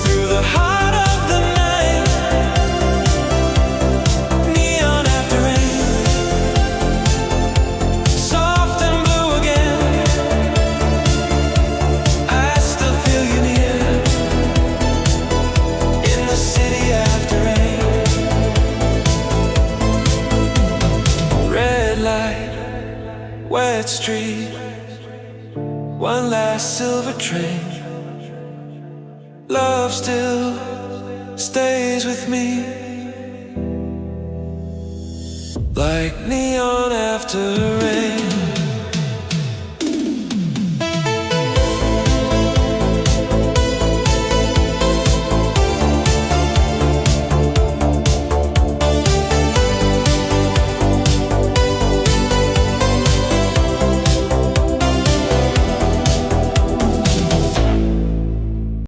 through the heart of the night. Neon after rain, soft and blue again. I still feel you near in the city after rain. Red light, wet street, one last silver train. Love still stays with me, like neon after rain.